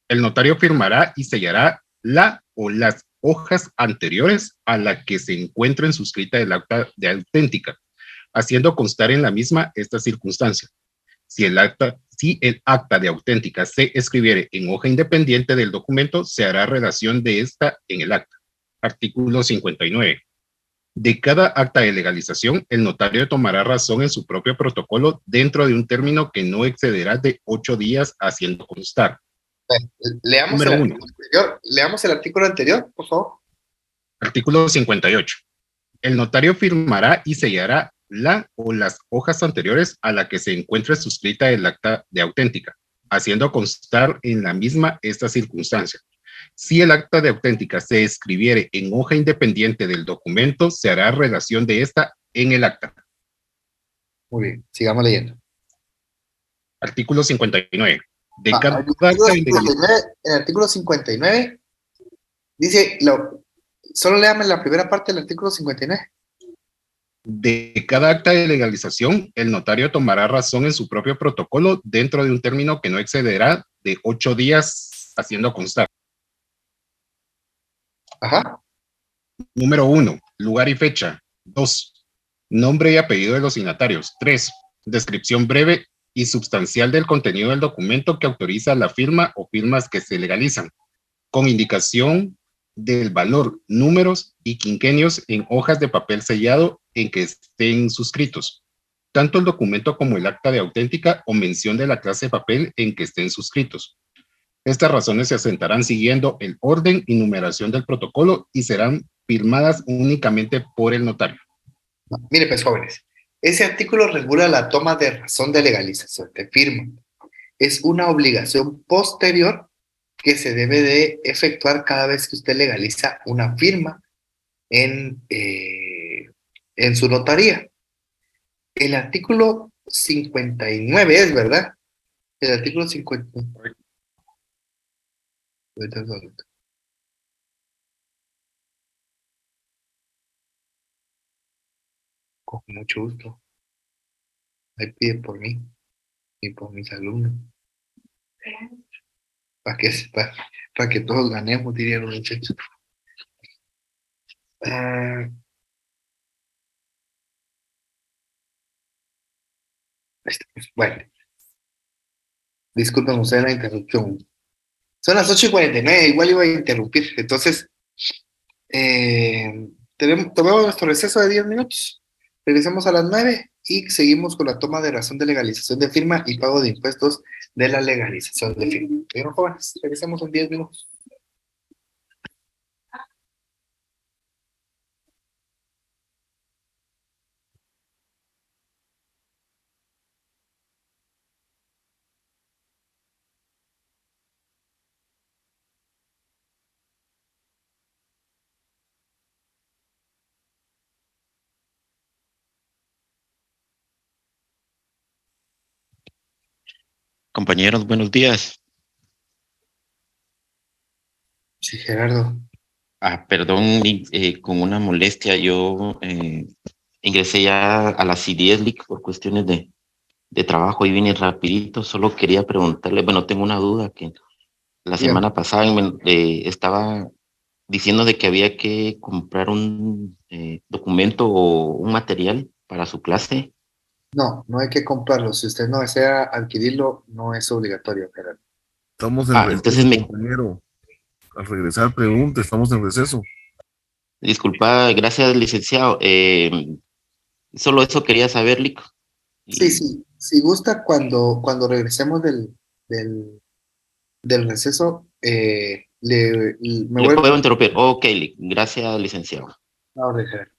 El notario firmará y sellará la o las hojas anteriores a la que se encuentren suscrita el acta de auténtica, haciendo constar en la misma esta circunstancia. Si el acta de auténtica se escribiere en hoja independiente del documento, se hará relación de esta en el acta. Artículo 59. De cada acta de legalización, el notario tomará razón en su propio protocolo dentro de un término que no excederá de 8 días, haciendo constar. Bueno, Número 1. Leamos el artículo anterior, por favor. Artículo 58. El notario firmará y sellará la o las hojas anteriores a la que se encuentre suscrita el acta de auténtica, haciendo constar en la misma esta circunstancia. Si el acta de auténtica se escribiere en hoja independiente del documento, se hará relación de esta en el acta. Muy bien, sigamos leyendo. Artículo 59. De Ah, cada el acta artículo de legalización. 59, el artículo 59 dice, solo léame la primera parte del artículo 59. De cada acta de legalización, el notario tomará razón en su propio protocolo dentro de un término que no excederá de 8 días, haciendo constar. Ajá. Número 1. Lugar y fecha. 2. Nombre y apellido de los signatarios. 3. Descripción breve y substancial del contenido del documento que autoriza la firma o firmas que se legalizan, con indicación del valor, números y quinquenios en hojas de papel sellado en que estén suscritos, tanto el documento como el acta de auténtica o mención de la clase de papel en que estén suscritos. Estas razones se asentarán siguiendo el orden y numeración del protocolo y serán firmadas únicamente por el notario. Mire, pues, jóvenes, ese artículo regula la toma de razón de legalización de firma. Es una obligación posterior que se debe de efectuar cada vez que usted legaliza una firma en su notaría. El artículo 59 es, ¿verdad? El artículo 50. Con mucho gusto. Ahí pide por mí y por mis alumnos. Para que, para que todos ganemos, dirían los muchachos. Ah, bueno, disculpen ustedes la interrupción. Son las 8:49, igual iba a interrumpir. Entonces, tomemos nuestro receso de 10 minutos. Regresamos a las 9 y seguimos con la toma de razón de legalización de firma y pago de impuestos de la legalización de firma. Bien, jóvenes, regresamos en 10 minutos. Compañeros, buenos días. Sí, Gerardo. Perdón, con una molestia, yo ingresé ya a la CDSLIC por cuestiones de trabajo y vine rapidito. Solo quería preguntarle, bueno, tengo una duda que la Bien. semana pasada estaba diciendo de que había que comprar un documento o un material para su clase. No, no hay que comprarlo. Si usted no desea adquirirlo, no es obligatorio, Gerardo. Estamos en Entonces receso, compañero. Al regresar, pregunte, estamos en receso. disculpa, gracias, licenciado. Solo eso quería saber, Lic. Sí, Y sí. Si gusta, cuando regresemos del receso, me le vuelvo puedo interrumpir. Ok, Lic, gracias, licenciado. a orden, Gerardo.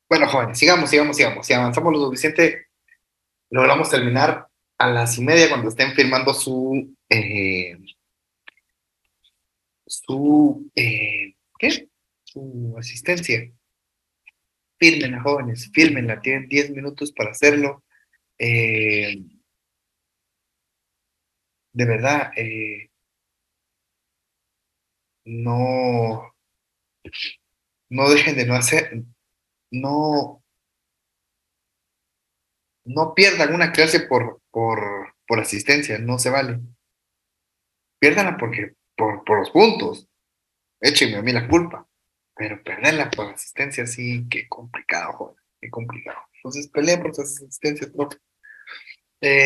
Bueno, jóvenes, sigamos. Si avanzamos lo suficiente, logramos terminar a las 1:30 cuando estén firmando ¿qué? Su asistencia. Fírmenla, jóvenes, fírmenla. Tienen 10 minutos para hacerlo. Eh, de verdad, no, no dejen de no hacer, no, no pierdan una clase por asistencia, no se vale. Piérdanla por los puntos. Échenme a mí la culpa. Pero perderla por asistencia, sí, qué complicado, joder, qué complicado. Entonces peleen por sus asistencias, profe.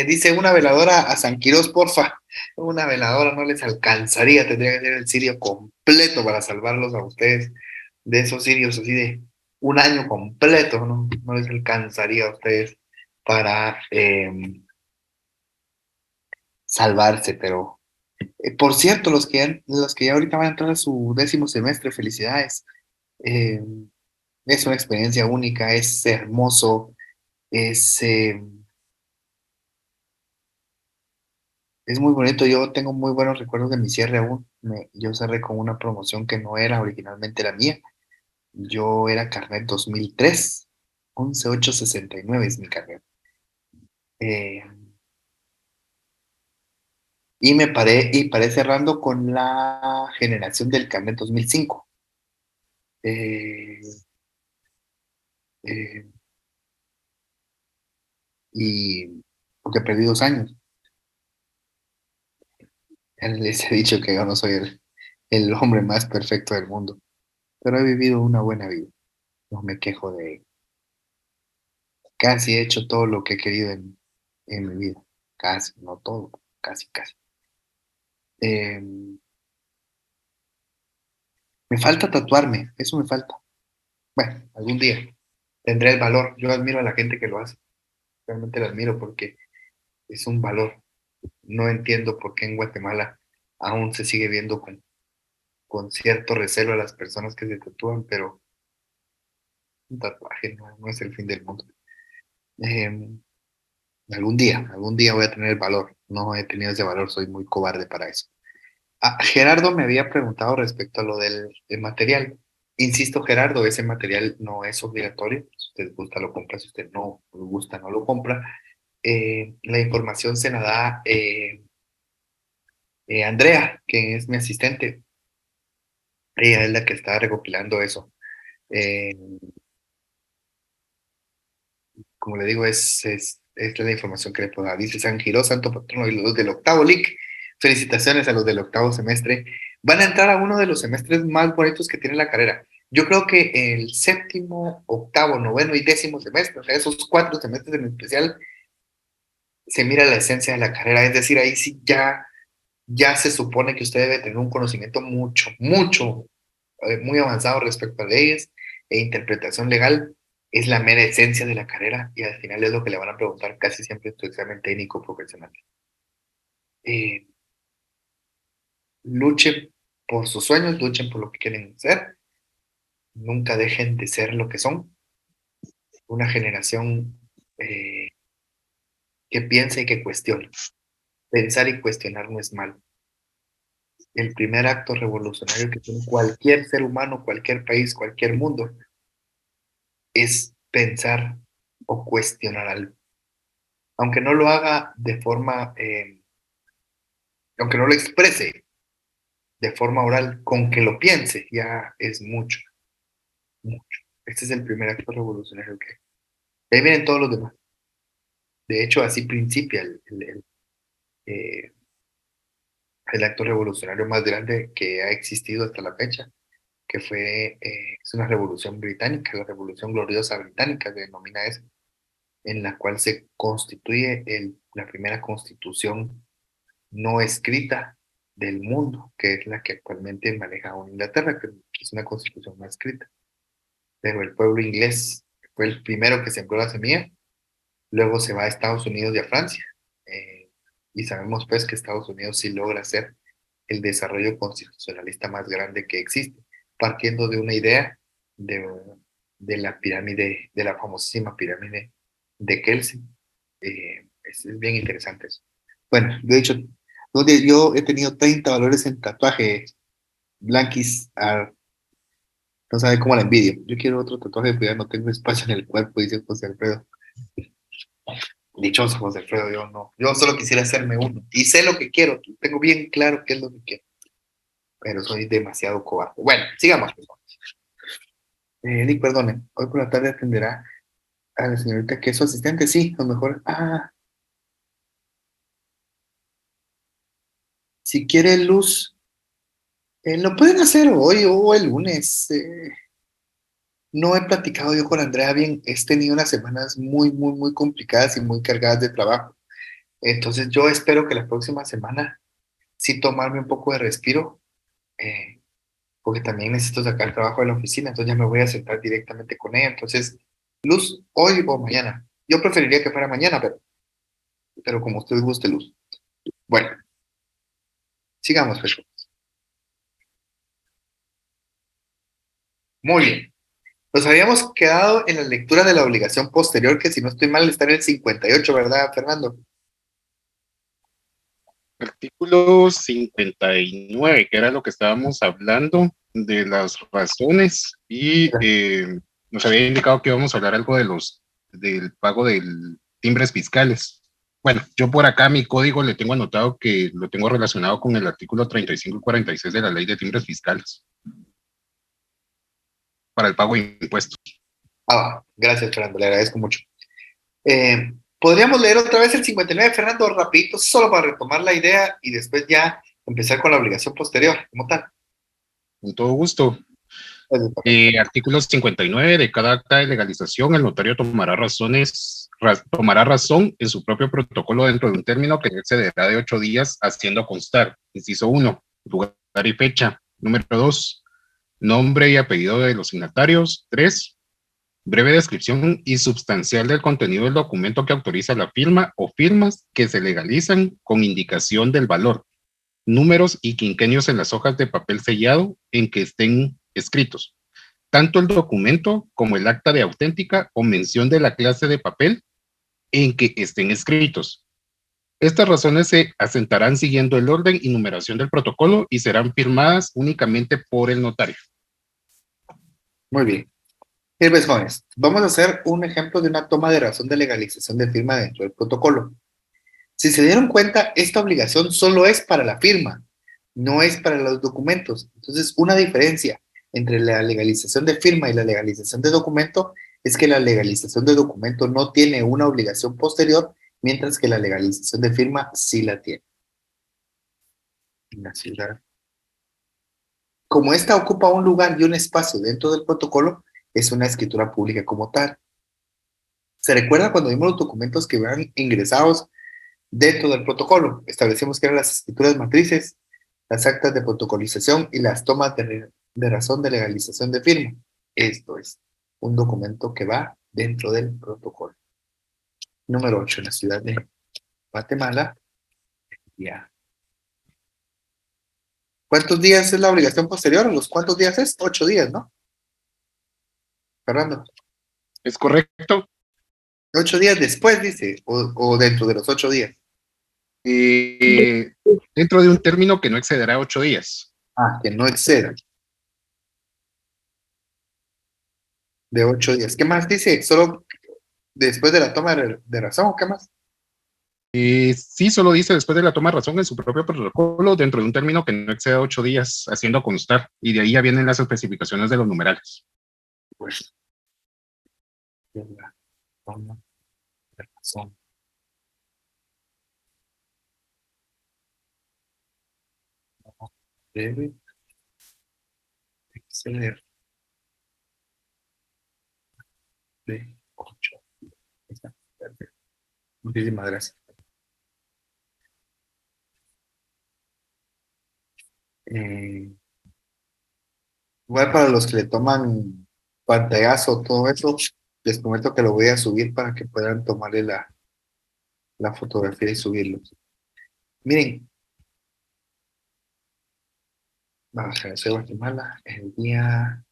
Dice una veladora a San Quirós, porfa. Una veladora no les alcanzaría, tendría que ser el sirio completo para salvarlos a ustedes de esos sirios así de un año completo, ¿no? No les alcanzaría a ustedes para salvarse, pero por cierto, los que ya ahorita van a entrar a su 10º semestre, felicidades. Eh, es una experiencia única, es hermoso, es, eh, es muy bonito. Yo tengo muy buenos recuerdos de mi cierre aún. Yo cerré con una promoción que no era originalmente la mía. Yo era carnet 2003, 11869 es mi carnet. Eh, y paré cerrando con la generación del carnet 2005. Eh, eh, y porque perdí 2 años. Les he dicho que yo no soy el hombre más perfecto del mundo, pero he vivido una buena vida. No me quejo de ello. Casi he hecho todo lo que he querido en mi vida. Casi, no todo, casi, casi. Eh, Me falta tatuarme, eso me falta. Bueno, algún día tendré el valor. Yo admiro a la gente que lo hace. Realmente lo admiro porque es un valor. No entiendo por qué en Guatemala aún se sigue viendo con cierto recelo a las personas que se tatúan, pero un tatuaje no es el fin del mundo. Eh, algún día voy a tener el valor. No he tenido ese valor, soy muy cobarde para eso. Ah, Gerardo me había preguntado respecto a lo del material. Insisto, Gerardo, ese material no es obligatorio. Si usted gusta, lo compra. Si usted no le gusta, no lo compra. La información se la da Andrea, que es mi asistente. Ella es la que está recopilando eso. Eh, Como le digo, es la información que le puedo dar. Dice San Giró, Santo Patrono y los del octavo LIC. Felicitaciones a los del octavo semestre. Van a entrar a uno de los semestres más bonitos que tiene la carrera. Yo creo que el séptimo, octavo, noveno y 10º semestre, o sea, esos 4 semestres en especial, se mira la esencia de la carrera. Es decir, ahí sí ya se supone que usted debe tener un conocimiento mucho, muy avanzado respecto a leyes e interpretación legal. Es la mera esencia de la carrera y al final es lo que le van a preguntar casi siempre en su examen técnico profesional. Eh, Luchen por sus sueños, luchen por lo que quieren ser, nunca dejen de ser lo que son. Una generación que piensa y que cuestiona. Pensar y cuestionar no es malo. El primer acto revolucionario que tiene cualquier ser humano, cualquier país, cualquier mundo, es pensar o cuestionar algo. Aunque no lo haga de forma, aunque no lo exprese de forma oral, con que lo piense, ya es mucho, mucho. Este es el primer acto revolucionario que hay. De ahí vienen todos los demás. De hecho, así principia eh, el acto revolucionario más grande que ha existido hasta la fecha, que es una revolución británica, la Revolución Gloriosa Británica, se denomina eso, en la cual se constituye la primera constitución no escrita del mundo, que es la que actualmente maneja aún Inglaterra, que es una constitución no escrita. Pero el pueblo inglés fue el primero que sembró la semilla, luego se va a Estados Unidos y a Francia, eh, y sabemos pues que Estados Unidos sí logra hacer el desarrollo constitucionalista más grande que existe, partiendo de una idea de, de la pirámide, de la famosísima pirámide de Kelsen. Es bien interesante eso. Bueno, de hecho, yo he tenido 30 valores en tatuaje, Blanquis, no sabe cómo la envidio. Yo quiero otro tatuaje, pero ya no tengo espacio en el cuerpo, dice José Alfredo. Dichoso José Alfredo, yo no. Yo solo quisiera hacerme uno. Y sé lo que quiero, tengo bien claro qué es lo que quiero. Pero soy demasiado cobarde. Bueno, sigamos. Nick, perdone, hoy por la tarde atenderá a la señorita que es su asistente, sí, a lo mejor. Si quiere luz, lo pueden hacer hoy o el lunes. No he platicado yo con Andrea bien, he tenido unas semanas muy, muy, muy complicadas y muy cargadas de trabajo. Entonces yo espero que la próxima semana sí tomarme un poco de respiro, eh, porque también necesito sacar el trabajo de la oficina, entonces ya me voy a sentar directamente con ella. Entonces, Luz, hoy o mañana. Yo preferiría que fuera mañana, pero como usted guste, Luz. Bueno, sigamos, pues. Muy bien. Nos habíamos quedado en la lectura de la obligación posterior, que si no estoy mal está en el 58, ¿verdad, Fernando? Artículo 59, que era lo que estábamos hablando de las razones y nos había indicado que íbamos a hablar algo del pago de timbres fiscales. Bueno, yo por acá mi código le tengo anotado que lo tengo relacionado con el artículo 35 y 46 de la ley de timbres fiscales para el pago de impuestos. Gracias, Fernando, le agradezco mucho. ¿Podríamos leer otra vez el 59, Fernando, rapidito, solo para retomar la idea y después ya empezar con la obligación posterior, como tal? Con todo gusto. Artículo 59 de cada acta de legalización, el notario tomará razón en su propio protocolo dentro de un término que excederá de 8 días, haciendo constar, inciso 1, lugar y fecha. Número 2, nombre y apellido de los signatarios. 3, breve descripción y substancial del contenido del documento que autoriza la firma o firmas que se legalizan con indicación del valor, números y quinquenios en las hojas de papel sellado en que estén escritos. Tanto el documento como el acta de auténtica o mención de la clase de papel en que estén escritos. Estas razones se asentarán siguiendo el orden y numeración del protocolo y serán firmadas únicamente por el notario. Muy bien. Pues, jóvenes, vamos a hacer un ejemplo de una toma de razón de legalización de firma dentro del protocolo. Si se dieron cuenta, esta obligación solo es para la firma, no es para los documentos. Entonces, una diferencia entre la legalización de firma y la legalización de documento es que la legalización de documento no tiene una obligación posterior, mientras que la legalización de firma sí la tiene. La ciudad. Como esta ocupa un lugar y un espacio dentro del protocolo, es una escritura pública como tal. ¿Se recuerda cuando vimos los documentos que van ingresados dentro del protocolo? Establecimos que eran las escrituras matrices, las actas de protocolización y las tomas de razón de legalización de firma. Esto es un documento que va dentro del protocolo. Número 8, en la ciudad de Guatemala. Ya. ¿Cuántos días es la obligación posterior? ¿Los cuántos días es? 8 días, ¿no? Fernando. ¿Es correcto? 8 días después, dice, o dentro de los 8 días. Dentro de un término que no excederá 8 días. Que no exceda de 8 días. ¿Qué más dice? ¿Solo después de la toma de razón o qué más? Sí, solo dice después de la toma de razón en su propio protocolo dentro de un término que no exceda 8 días, haciendo constar. Y de ahí ya vienen las especificaciones de los numerales. Pues, de la toma de razón. No debe exceder de 8. Está perfecto. Muchísimas gracias. Igual para los que le toman pantallazo o todo eso, les prometo que lo voy a subir para que puedan tomarle la fotografía y subirlo. Miren, vamos a ver, soy Guatemala, el día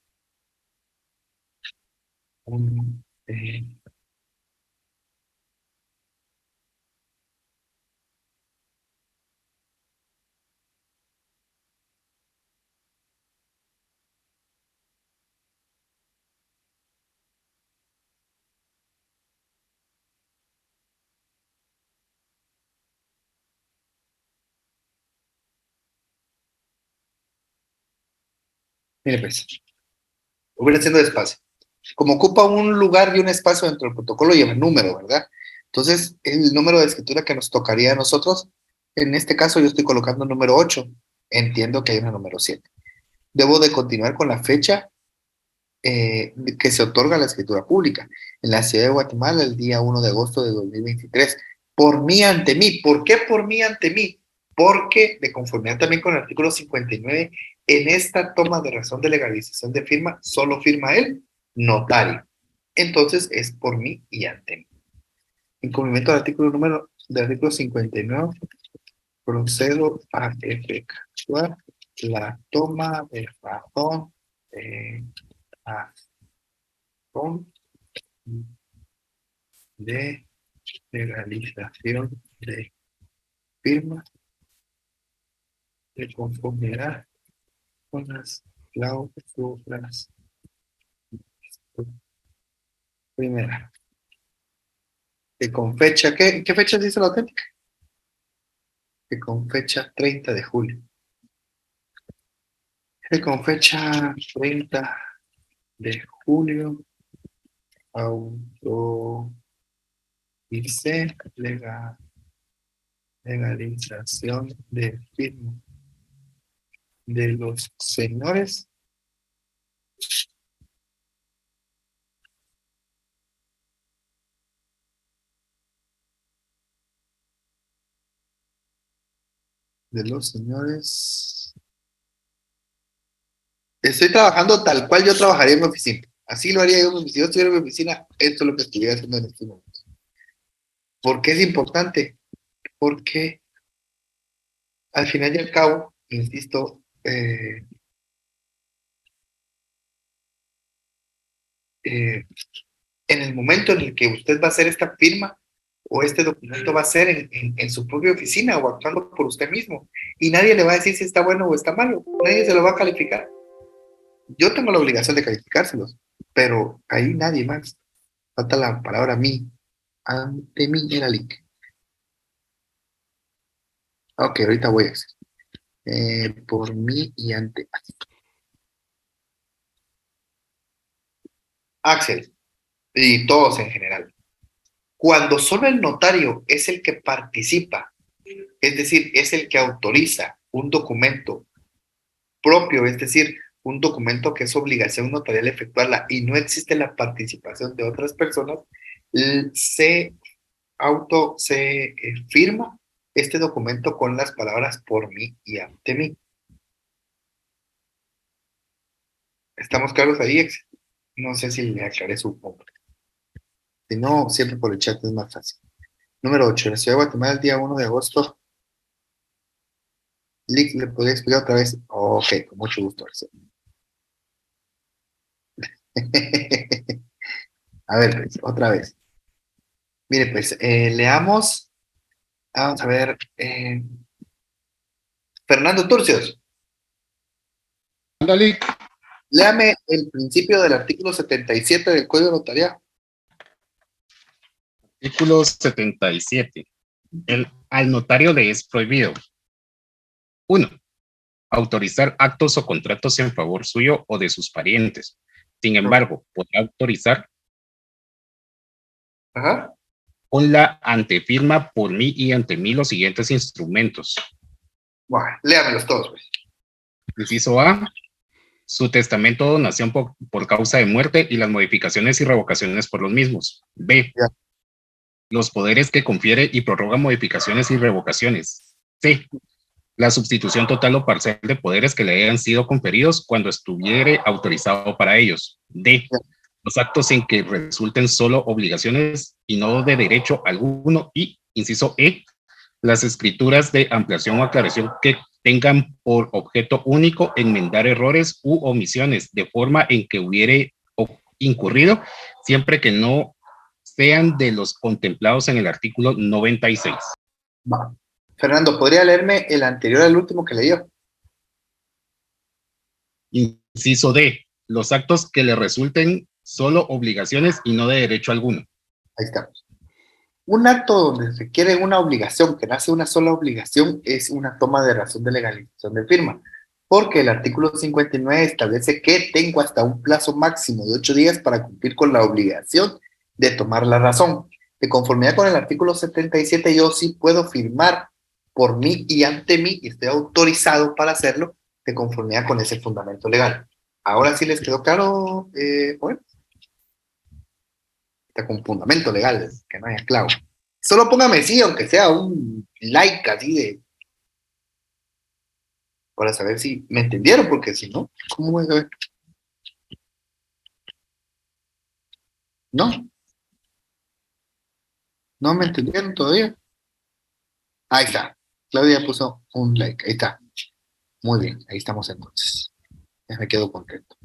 un, eh, mire pues, voy haciendo despacio. Como ocupa un lugar y un espacio dentro del protocolo, lleva número, ¿verdad? Entonces, el número de escritura que nos tocaría a nosotros, en este caso yo estoy colocando número 8. Entiendo que hay una número 7. Debo de continuar con la fecha que se otorga la escritura pública en la ciudad de Guatemala el día 1 de agosto de 2023. Por mí ante mí. ¿Por qué por mí ante mí? Porque, de conformidad también con el artículo 59, en esta toma de razón de legalización de firma, solo firma el notario. Entonces, es por mí y ante mí. En cumplimiento del artículo 59, procedo a efectuar la toma de razón de legalización de firma de conformidad con las cláusulas. Primera, que con fecha, ¿qué fecha dice la auténtica? Que con fecha 30 de julio. Que con fecha 30 de julio autorice legalización de firma de los señores Estoy trabajando tal cual yo trabajaría en mi oficina. Así lo haría yo en mi oficina. Si yo estuviera en mi oficina, esto es lo que estuviera haciendo en este momento. ¿Por qué es importante? Porque al final y al cabo, insisto, en el momento en el que usted va a hacer esta firma o este documento va a ser en su propia oficina o actuando por usted mismo, y nadie le va a decir si está bueno o está malo, nadie se lo va a calificar. Yo tengo la obligación de calificárselos, pero ahí nadie más. Falta la palabra mí. Ante mí era link. Ok, ahorita voy a hacer. Por mí y ante. Axel, y todos en general. Cuando solo el notario es el que participa, es decir, es el que autoriza un documento propio, es decir, un documento que es obligación notarial efectuarla y no existe la participación de otras personas, se firma este documento con las palabras por mí y ante mí. ¿Estamos claros ahí, Ex? No sé si le aclaré su punto. Si no, siempre por el chat es más fácil. Número 8. En la ciudad de Guatemala, el día 1 de agosto. Lick, ¿le podría explicar otra vez? Ok, con mucho gusto. A ver, pues, otra vez. Mire, pues, leamos. Vamos a ver. Fernando Turcios. Ándale. Léame el principio del artículo 77 del Código Notarial. Artículo 77. Al notario le es prohibido: 1. Autorizar actos o contratos en favor suyo o de sus parientes. Sin embargo, podrá autorizar con la antefirma por mí y ante mí los siguientes instrumentos. Bueno, léamelos todos, pues. Inciso A: su testamento o donación por causa de muerte y las modificaciones y revocaciones por los mismos. B. Ya. Los poderes que confiere y prorroga modificaciones y revocaciones. C. La sustitución total o parcial de poderes que le hayan sido conferidos cuando estuviere autorizado para ellos. D. Ya. Los actos en que resulten solo obligaciones y no de derecho alguno. Y, inciso E, las escrituras de ampliación o aclaración que tengan por objeto único enmendar errores u omisiones de forma en que hubiere incurrido siempre que no sean de los contemplados en el artículo 96. Va. Fernando, ¿podría leerme el anterior al último que leyó? Inciso D, los actos que le resulten solo obligaciones y no de derecho alguno. Ahí estamos. Un acto donde se requiere una obligación, que nace una sola obligación, es una toma de razón de legalización de firma, porque el artículo 59 establece que tengo hasta un plazo máximo de 8 días para cumplir con la obligación de tomar la razón. De conformidad con el artículo 77, yo sí puedo firmar por mí y ante mí, y estoy autorizado para hacerlo, de conformidad con ese fundamento legal. Ahora sí les quedó claro, bueno, está con fundamento legal, que no haya clavo. Solo póngame sí, aunque sea un like así de, para saber si me entendieron, porque si no, ¿cómo voy a ver? No, no me entendieron todavía. Ahí está. Claudia puso un like, ahí está. Muy bien, ahí estamos entonces. Ya me quedo contento.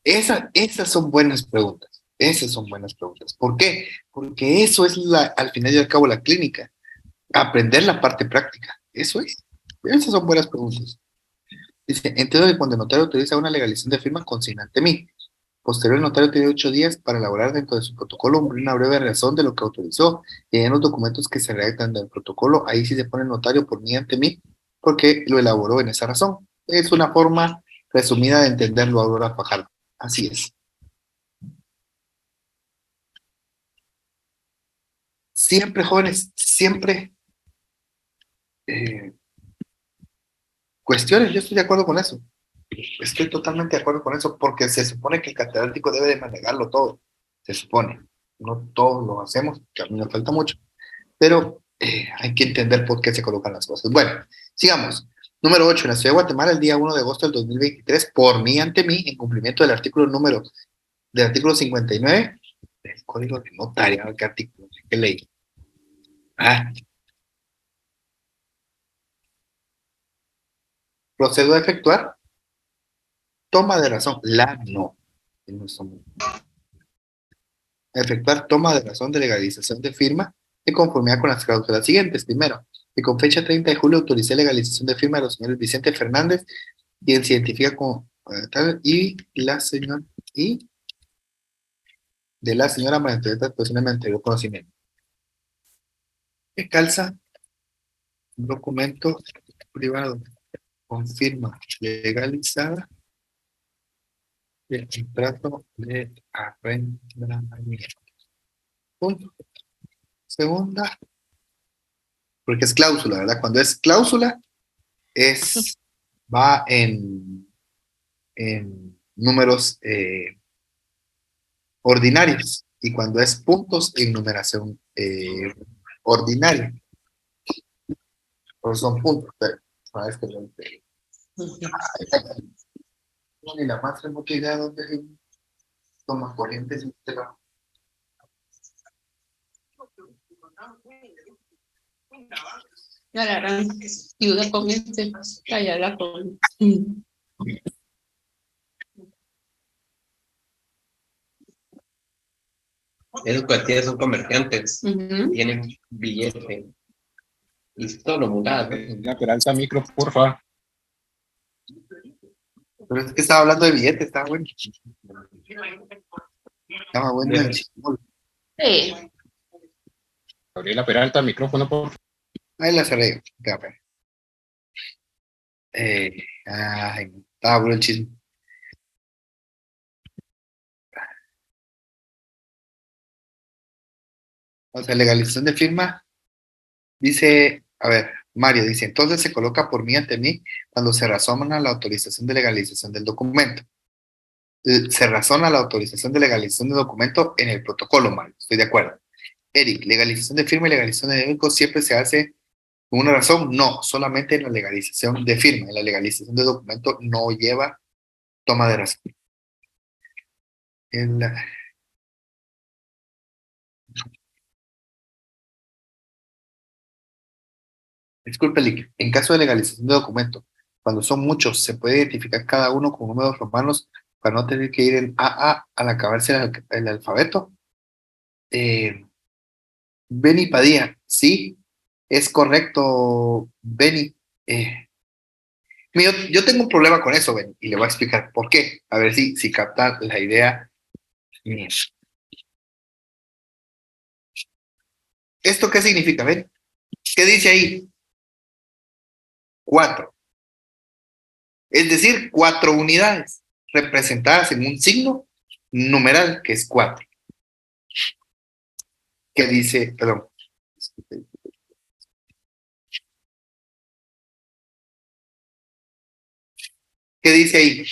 Esas son buenas preguntas. Esas son buenas preguntas. ¿Por qué? Porque eso es al final y al cabo la clínica. Aprender la parte práctica. Eso es. Esas son buenas preguntas. Dice, entiendo que cuando el notario utiliza una legalización de firma, consigna ante mí. Posterior, el notario tiene 8 días para elaborar dentro de su protocolo una breve razón de lo que autorizó y en los documentos que se redactan del protocolo, ahí sí se pone el notario por mí ante mí, porque lo elaboró en esa razón. Es una forma resumida de entenderlo ahora, Fajardo. Así es. Siempre, jóvenes, siempre cuestiones, yo estoy de acuerdo con eso. Estoy totalmente de acuerdo con eso, porque se supone que el catedrático debe de manejarlo todo. Se supone. No todos lo hacemos, que a mí me falta mucho. Pero hay que entender por qué se colocan las cosas. Bueno, sigamos. Número 8. En la Ciudad de Guatemala, el día 1 de agosto del 2023, por mí ante mí, en cumplimiento del artículo 59 del Código de Notaría. ¿Qué artículo? ¿Qué ley? Procedo a efectuar toma de razón. No. Efectuar toma de razón de legalización de firma de conformidad con las cláusulas siguientes. Primero, que con fecha 30 de julio autoricé legalización de firma de los señores Vicente Fernández, quien se identifica con tal, y de la señora María Antonieta Persona me anterior conocimiento. Que calza un documento privado con firma legalizada del contrato de arrendamiento. Punto. Segunda, porque es cláusula, ¿verdad? Cuando es cláusula, va en números ordinarios, y cuando es puntos, en numeración ordinaria. Pues son puntos, pero sabes que no ni la más remota idea donde se toma corrientes y se va. Ya la gran ciudad con callada con. Esos cualquiera son comerciantes, tienen billete y solo mudado. La Peralta micro, porfa. Pero es que estaba hablando de billetes, estaba bueno. Estaba bueno el chimol. Sí. Gabriela Peralta, micrófono, porfa. Ahí la cerré. Estaba bueno el chisme. O sea, legalización de firma, dice, a ver, Mario dice, entonces se coloca por mí ante mí cuando se razona la autorización de legalización del documento. Se razona la autorización de legalización del documento en el protocolo, Mario, estoy de acuerdo. Eric, legalización de firma y legalización de documento siempre se hace con una razón, no, solamente en la legalización de firma, en la legalización de documento no lleva toma de razón. Disculpe, Lick, en caso de legalización de documento, cuando son muchos, se puede identificar cada uno con números romanos para no tener que ir en AA al acabarse el alfabeto. Benny Padilla, sí, es correcto, Benny. Yo tengo un problema con eso, Benny, y le voy a explicar por qué. A ver si capta la idea mía. ¿Esto qué significa, Benny? ¿Qué dice ahí? 4. Es decir, 4 unidades representadas en un signo numeral que es 4. ¿Qué dice? Perdón. ¿Qué dice ahí?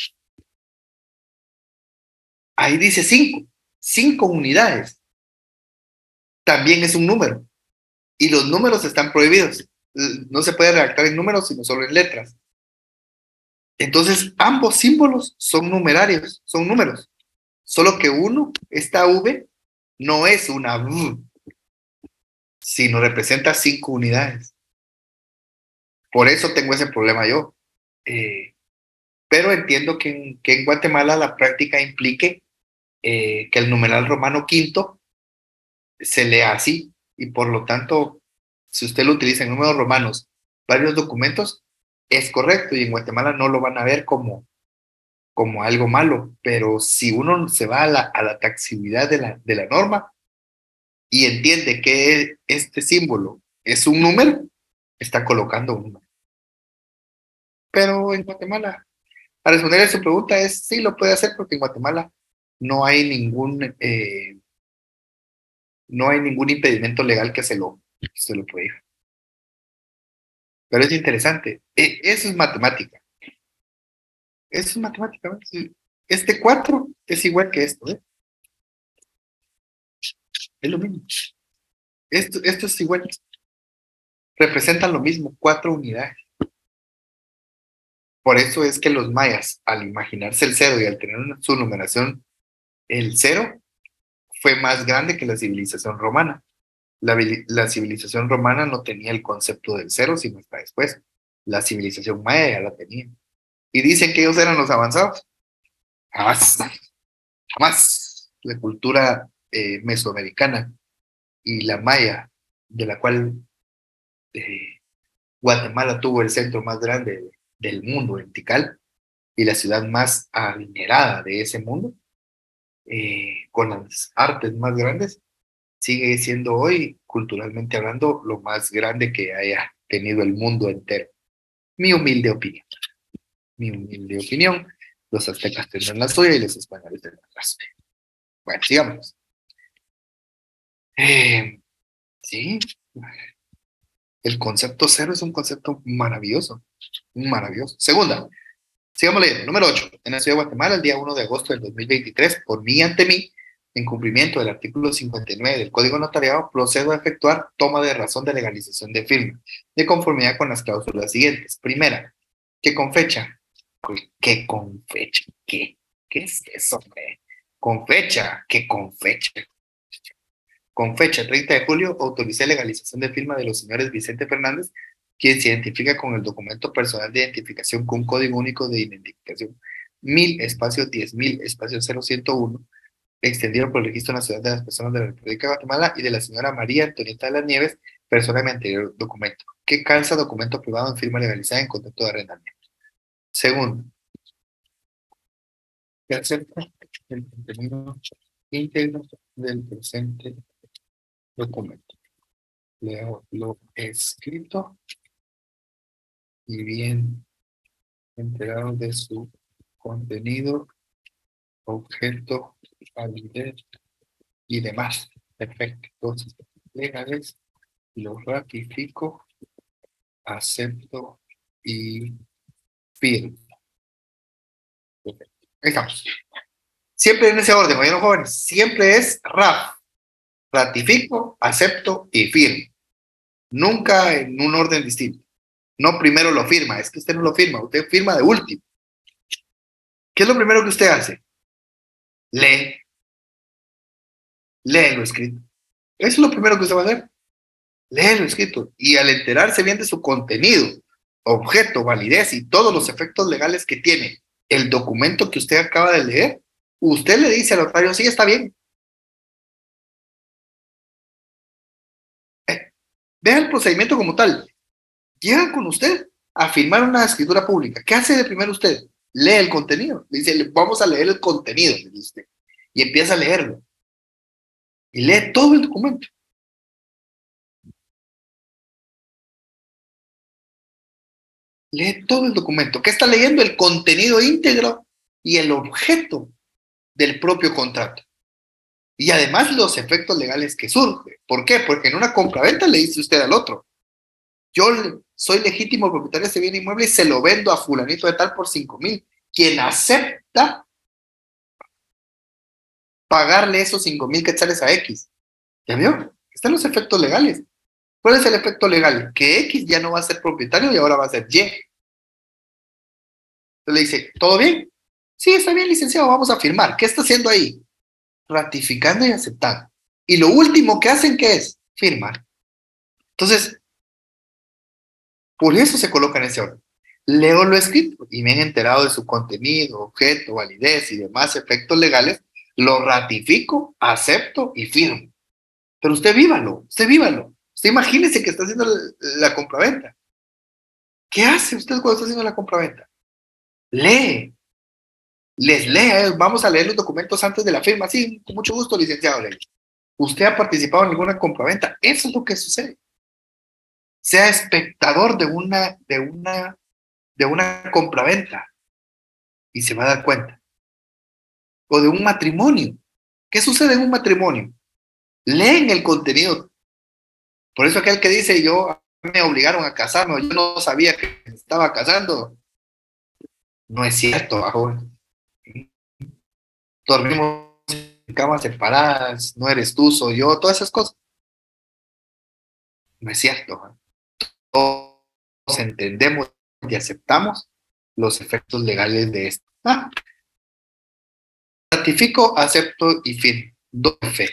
Ahí dice 5. 5 unidades. También es un número. Y los números están prohibidos. No se puede redactar en números, sino solo en letras. Entonces, ambos símbolos son numerarios, son números. Solo que esta V, no es una V, sino representa 5 unidades. Por eso tengo ese problema yo. Pero entiendo que en Guatemala la práctica implique que el numeral romano quinto se lea así, y por lo tanto, si usted lo utiliza en números romanos, varios documentos, es correcto, y en Guatemala no lo van a ver como algo malo, pero si uno se va a la taxatividad de la norma y entiende que este símbolo es un número, está colocando un número. Pero en Guatemala, para responder a su pregunta, sí lo puede hacer, porque en Guatemala no hay ningún impedimento legal que se lo prohíba. Pero es interesante. Eso es matemática. Eso es matemática, ¿no? Este 4 es igual que esto, ¿eh? Es lo mismo. Esto es igual. Representan lo mismo, 4 unidades. Por eso es que los mayas, al imaginarse el 0 y al tener su numeración, el 0 fue más grande que la civilización romana. La civilización romana no tenía el concepto del 0, sino hasta después. La civilización maya ya la tenía. Y dicen que ellos eran los avanzados. Jamás. La cultura mesoamericana y la maya, de la cual Guatemala tuvo el centro más grande del mundo, en Tikal, y la ciudad más adinerada de ese mundo, con las artes más grandes, sigue siendo hoy, culturalmente hablando, lo más grande que haya tenido el mundo entero. Mi humilde opinión. Los aztecas tendrán la suya y los españoles tendrán la suya. Bueno, sigamos. Sí, el concepto 0 es un concepto maravilloso. Maravilloso. Segunda, sigamos leyendo. Número 8. En la ciudad de Guatemala, el día 1 de agosto del 2023, por mí y ante mí, en cumplimiento del artículo 59 del Código Notariado, procedo a efectuar toma de razón de legalización de firma, de conformidad con las cláusulas siguientes. Primera, que con fecha. ¿Qué con fecha? ¿Qué es eso, hombre? Con fecha. ¿Qué con fecha? Con fecha 30 de julio, autoricé legalización de firma de los señores Vicente Fernández, quien se identifica con el documento personal de identificación con un código único de identificación 1000-10.000-001, extendido por el Registro Nacional de las Personas de la República de Guatemala, y de la señora María Antonieta de las Nieves, persona de mi anterior documento, que calza documento privado en firma legalizada en contrato de arrendamiento. Segundo, que acepta el contenido íntegro del presente documento. Leo lo escrito y bien enterado de su contenido, objeto, validez y demás efectos legales, lo ratifico, acepto y firmo. Ahí estamos. Siempre en ese orden, ¿oyeron, jóvenes? Siempre es RAF. Ratifico, acepto y firmo. Nunca en un orden distinto. No primero lo firma, es que usted no lo firma, usted firma de último. ¿Qué es lo primero que usted hace? Lee lo escrito. Eso es lo primero que usted va a hacer. Lee lo escrito. Y al enterarse bien de su contenido, objeto, validez y todos los efectos legales que tiene el documento que usted acaba de leer, usted le dice al notario, sí, está bien. Vea el procedimiento como tal. Llegan con usted a firmar una escritura pública. ¿Qué hace de primero usted? Lee el contenido. Le dice, vamos a leer el contenido, le dice usted. Y empieza a leerlo. Y lee todo el documento. Lee todo el documento. ¿Qué está leyendo? El contenido íntegro y el objeto del propio contrato. Y además los efectos legales que surgen. ¿Por qué? Porque en una compraventa le dice usted al otro, yo soy legítimo propietario de este bien inmueble y se lo vendo a fulanito de tal por 5,000. Quien acepta pagarle esos 5,000 quetzales a X. ¿Ya vio? Están los efectos legales. ¿Cuál es el efecto legal? Que X ya no va a ser propietario y ahora va a ser Y. Entonces le dice, ¿todo bien? Sí, está bien, licenciado, vamos a firmar. ¿Qué está haciendo ahí? Ratificando y aceptando. Y lo último que hacen, ¿qué es? Firmar. Entonces, por eso se coloca en ese orden. Leo lo escrito y me he enterado de su contenido, objeto, validez y demás efectos legales, lo ratifico, acepto y firmo. Pero usted vívalo, usted vívalo. Usted imagínese que está haciendo la compraventa. ¿Qué hace usted cuando está haciendo la compraventa? Lee. Les lee. Vamos a leer los documentos antes de la firma. Sí, con mucho gusto, licenciado. ¿Usted ha participado en alguna compraventa? Eso es lo que sucede. Sea espectador de una compraventa y se va a dar cuenta. O de un matrimonio. ¿Qué sucede en un matrimonio? Leen el contenido. Por eso aquel que dice, yo me obligaron a casarme, o yo no sabía que me estaba casando, no es cierto, joven. Dormimos en camas separadas, no eres tú, soy yo, todas esas cosas. No es cierto. Todos entendemos y aceptamos los efectos legales de esto. Ratifico, acepto y firmo. Doy fe.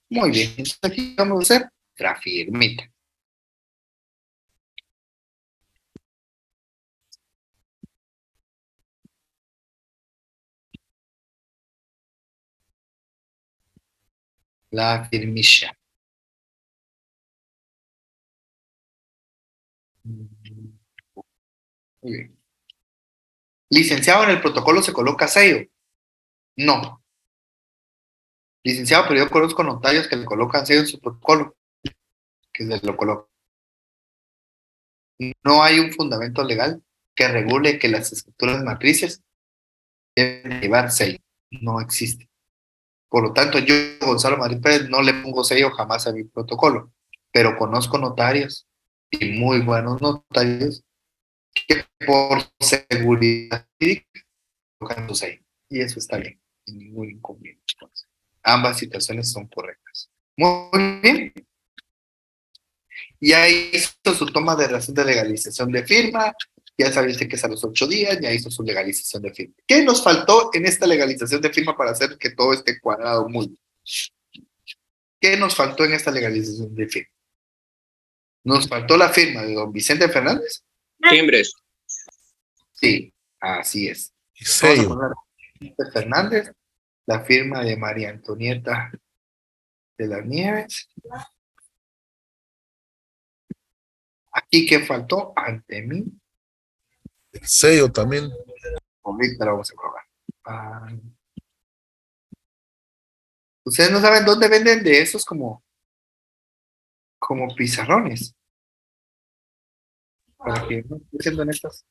Muy bien. Entonces aquí vamos a hacer la firmita. La firmilla. Muy bien. Licenciado, en el protocolo se coloca sello. No. Licenciado, pero yo conozco notarios que le colocan sello en su protocolo. Que se lo colocan. No hay un fundamento legal que regule que las escrituras matrices deben llevar sello. No existe. Por lo tanto, yo, Gonzalo Madrid Pérez, no le pongo sello jamás a mi protocolo. Pero conozco notarios y muy buenos notarios que por seguridad colocan su sello. Y eso está bien. Sin ningún inconveniente. Ambas situaciones son correctas. Muy bien. Ya hizo su toma de razón de legalización de firma, ya sabe usted que es a los 8 días, ya hizo su legalización de firma. ¿Qué nos faltó en esta legalización de firma para hacer que todo esté cuadrado muy bien? ¿Qué nos faltó en esta legalización de firma? Nos faltó la firma de don Vicente Fernández. Timbres. Sí, así es. Sello. Vamos a poner Vicente Fernández, la firma de María Antonieta de las Nieves. Aquí, ¿qué faltó? Ante mí. El sello también. Ahorita lo vamos a probar. Ustedes no saben dónde venden de esos como pizarrones. Para que no estén haciendo en estas.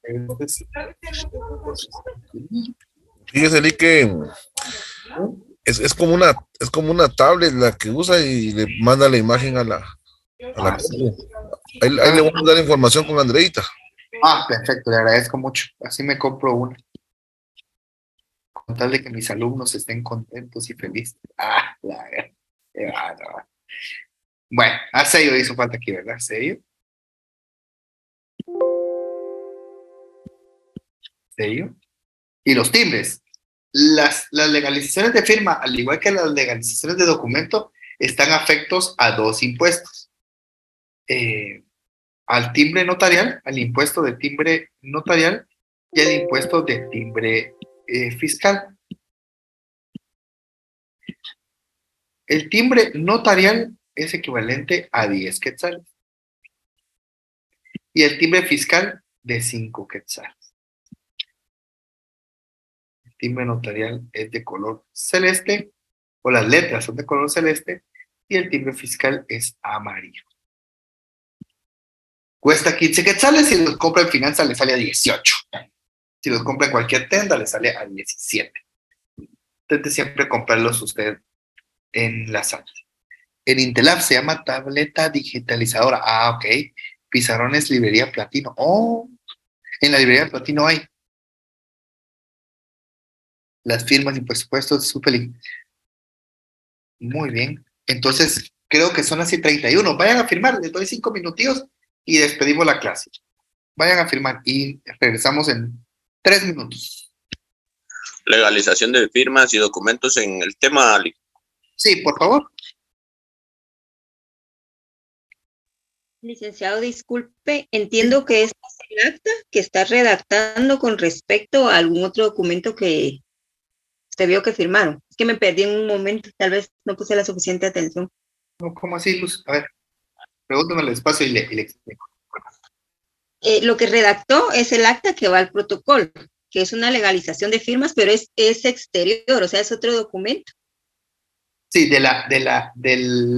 Fíjese, Lee, que es como una tablet la que usa y le manda la imagen a la Sí. compu. Ahí le voy a dar información con Andreita. Perfecto, le agradezco mucho. Así me compro una. Con tal de que mis alumnos estén contentos y felices. Qué bárbaro. Bueno, a sello hizo falta aquí, ¿verdad? Sello. Sello. Y los timbres. Las legalizaciones de firma, al igual que las legalizaciones de documento, están afectos a dos impuestos. Al timbre notarial, al impuesto de timbre notarial y el impuesto de timbre fiscal. El timbre notarial es equivalente a 10 quetzales y el timbre fiscal de 5 quetzales. El timbre notarial es de color celeste, o las letras son de color celeste, y el timbre fiscal es amarillo. Cuesta 15 quetzales, si los compra en finanzas le sale a 18. Si los compra en cualquier tienda le sale a 17. Intente siempre comprarlos usted en la sala. En Intelab se llama tableta digitalizadora. Ah, ok. Pizarrones, librería platino. Oh, en la librería platino hay las firmas y presupuestos. Súper. Muy bien. Entonces, creo que son así 31. Vayan a firmar, les doy 5 minutillos y despedimos la clase. Vayan a firmar y regresamos en 3 minutos. Legalización de firmas y documentos en el tema. Sí, por favor. Licenciado, disculpe, entiendo que este es el acta que está redactando con respecto a algún otro documento que usted vio que firmaron. Es que me perdí en un momento, tal vez no puse la suficiente atención. No, ¿cómo así, Luz? A ver, pregúntame el espacio y le explico. Lo que redactó es el acta que va al protocolo, que es una legalización de firmas, pero es exterior, o sea, es otro documento. Sí, de la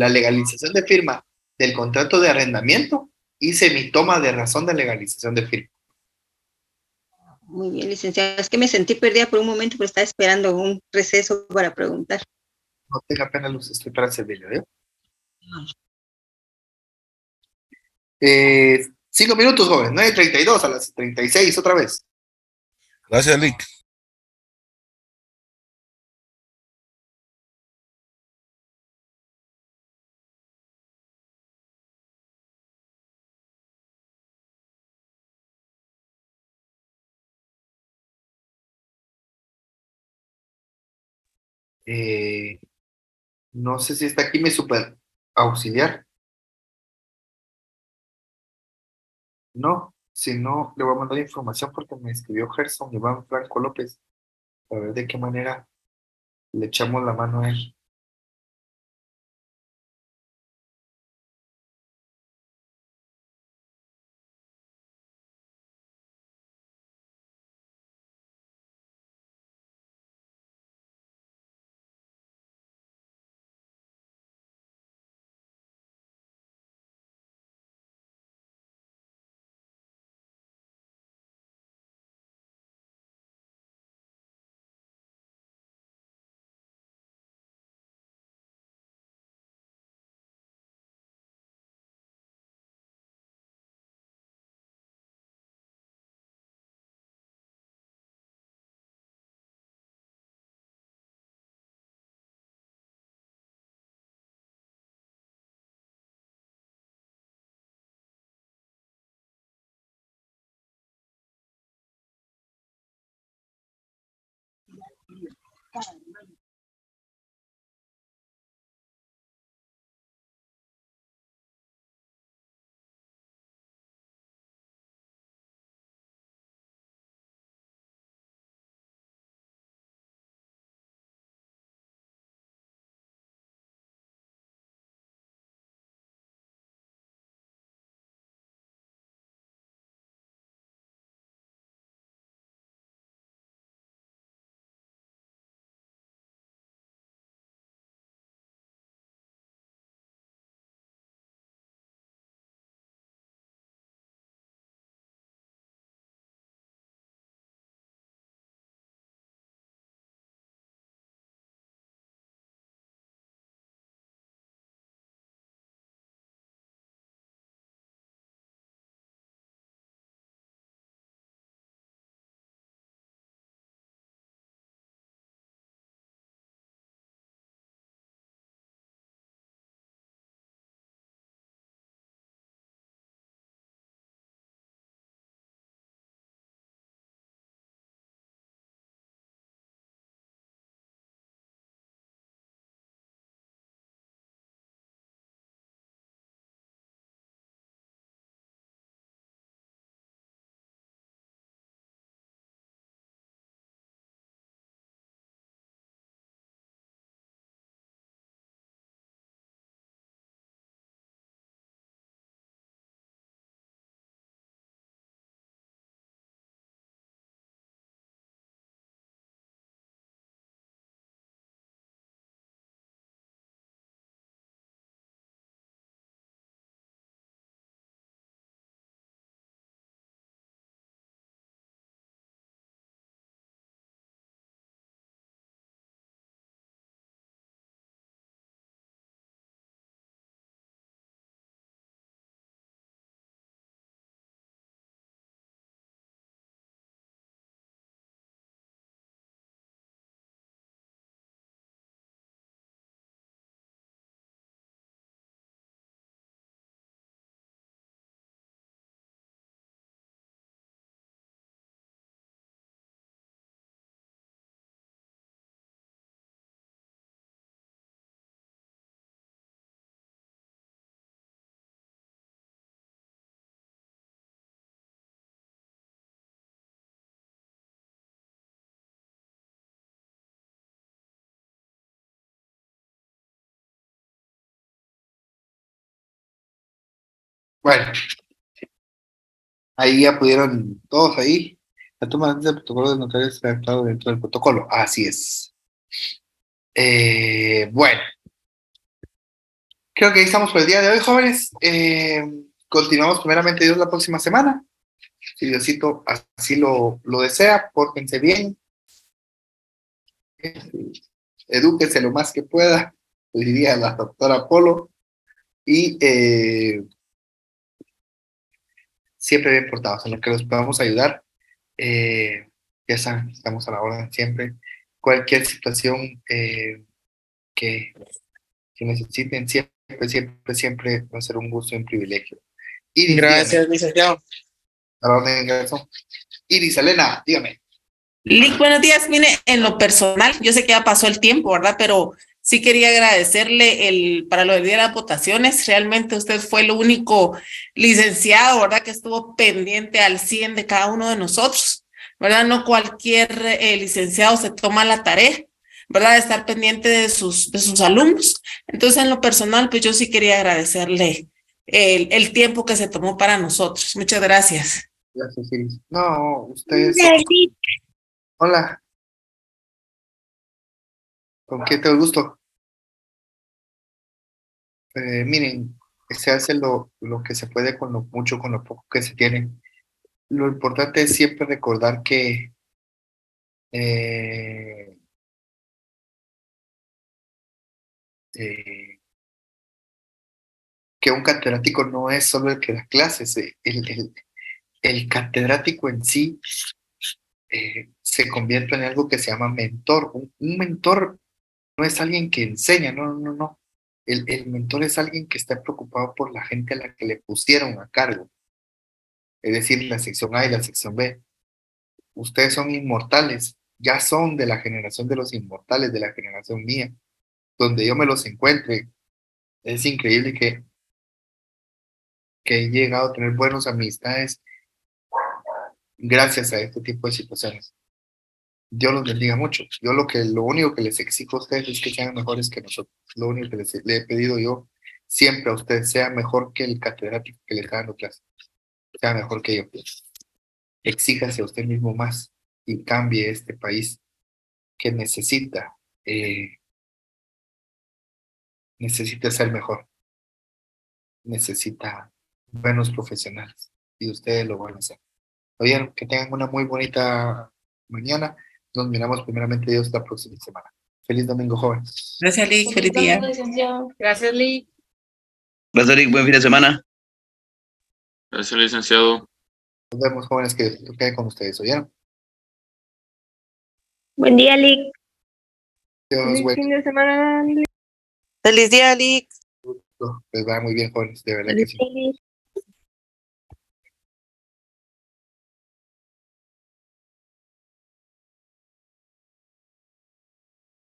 legalización de firma del contrato de arrendamiento, hice mi toma de razón de legalización de firma. Muy bien, licenciada. Es que me sentí perdida por un momento, pero estaba esperando un receso para preguntar. No tenga pena, Luz, estoy para servirle, ¿eh? 5 minutos, joven, 9:32 a las 36 otra vez. Gracias, Lick. No sé si está aquí mi super auxiliar. No, si no, le voy a mandar información porque me escribió Gerson Iván Franco López. A ver de qué manera le echamos la mano a él. Bueno, ahí ya pudieron todos ahí. La toma del protocolo de notario está adaptado dentro del protocolo. Así es. Bueno, creo que ahí estamos por el día de hoy, jóvenes. Continuamos primeramente Dios la próxima semana. Si Diosito así lo desea, pórtense bien. Edúquense lo más que pueda, le diría la doctora Polo. Y siempre bien portados, en lo que los podamos ayudar. Ya saben, estamos a la orden siempre. Cualquier situación que necesiten, siempre va a ser un gusto y un privilegio. Iris, Gracias, licenciado. A la orden, Gerson. Iris, Elena, dígame. Lic, buenos días. Mire, en lo personal, yo sé que ya pasó el tiempo, ¿verdad? Pero sí quería agradecerle para lo del día de las votaciones. Realmente usted fue el único licenciado, ¿verdad? Que estuvo pendiente al 100 de cada uno de nosotros, ¿verdad? No cualquier licenciado se toma la tarea, ¿verdad? De estar pendiente de sus alumnos. Entonces, en lo personal, pues yo sí quería agradecerle el tiempo que se tomó para nosotros. Muchas gracias. Gracias, Iris. No, ustedes... Hola. ¿Con qué te gusto? Miren, se hace lo que se puede con lo mucho, con lo poco que se tiene. Lo importante es siempre recordar que un catedrático no es solo el que da clases. El catedrático en sí se convierte en algo que se llama mentor. Un mentor no es alguien que enseña, no. El mentor es alguien que está preocupado por la gente a la que le pusieron a cargo. Es decir, la sección A y la sección B. Ustedes son inmortales, ya son de la generación de los inmortales, de la generación mía. Donde yo me los encuentre, es increíble que he llegado a tener buenas amistades gracias a este tipo de situaciones. Dios los bendiga mucho. Yo lo único que les exijo a ustedes es que sean mejores que nosotros. Lo único que le he pedido yo siempre a ustedes, sea mejor que el catedrático que le está dando clase. Sea mejor que yo. Exíjase a usted mismo más y cambie este país que necesita ser mejor. Necesita buenos profesionales y ustedes lo van a hacer. Oigan, que tengan una muy bonita mañana. Nos miramos primeramente Dios la próxima semana. Feliz domingo, jóvenes. Gracias, Lic. Feliz día. Gracias, Lic. Gracias, Lic. Buen fin de semana. Gracias, licenciado. Nos vemos, jóvenes, que quede con ustedes. ¿Oyeron? Buen día, Lic. Dios, Feliz fin de semana, Lic. Feliz día, Lic. Les va muy bien, jóvenes, de verdad que sí.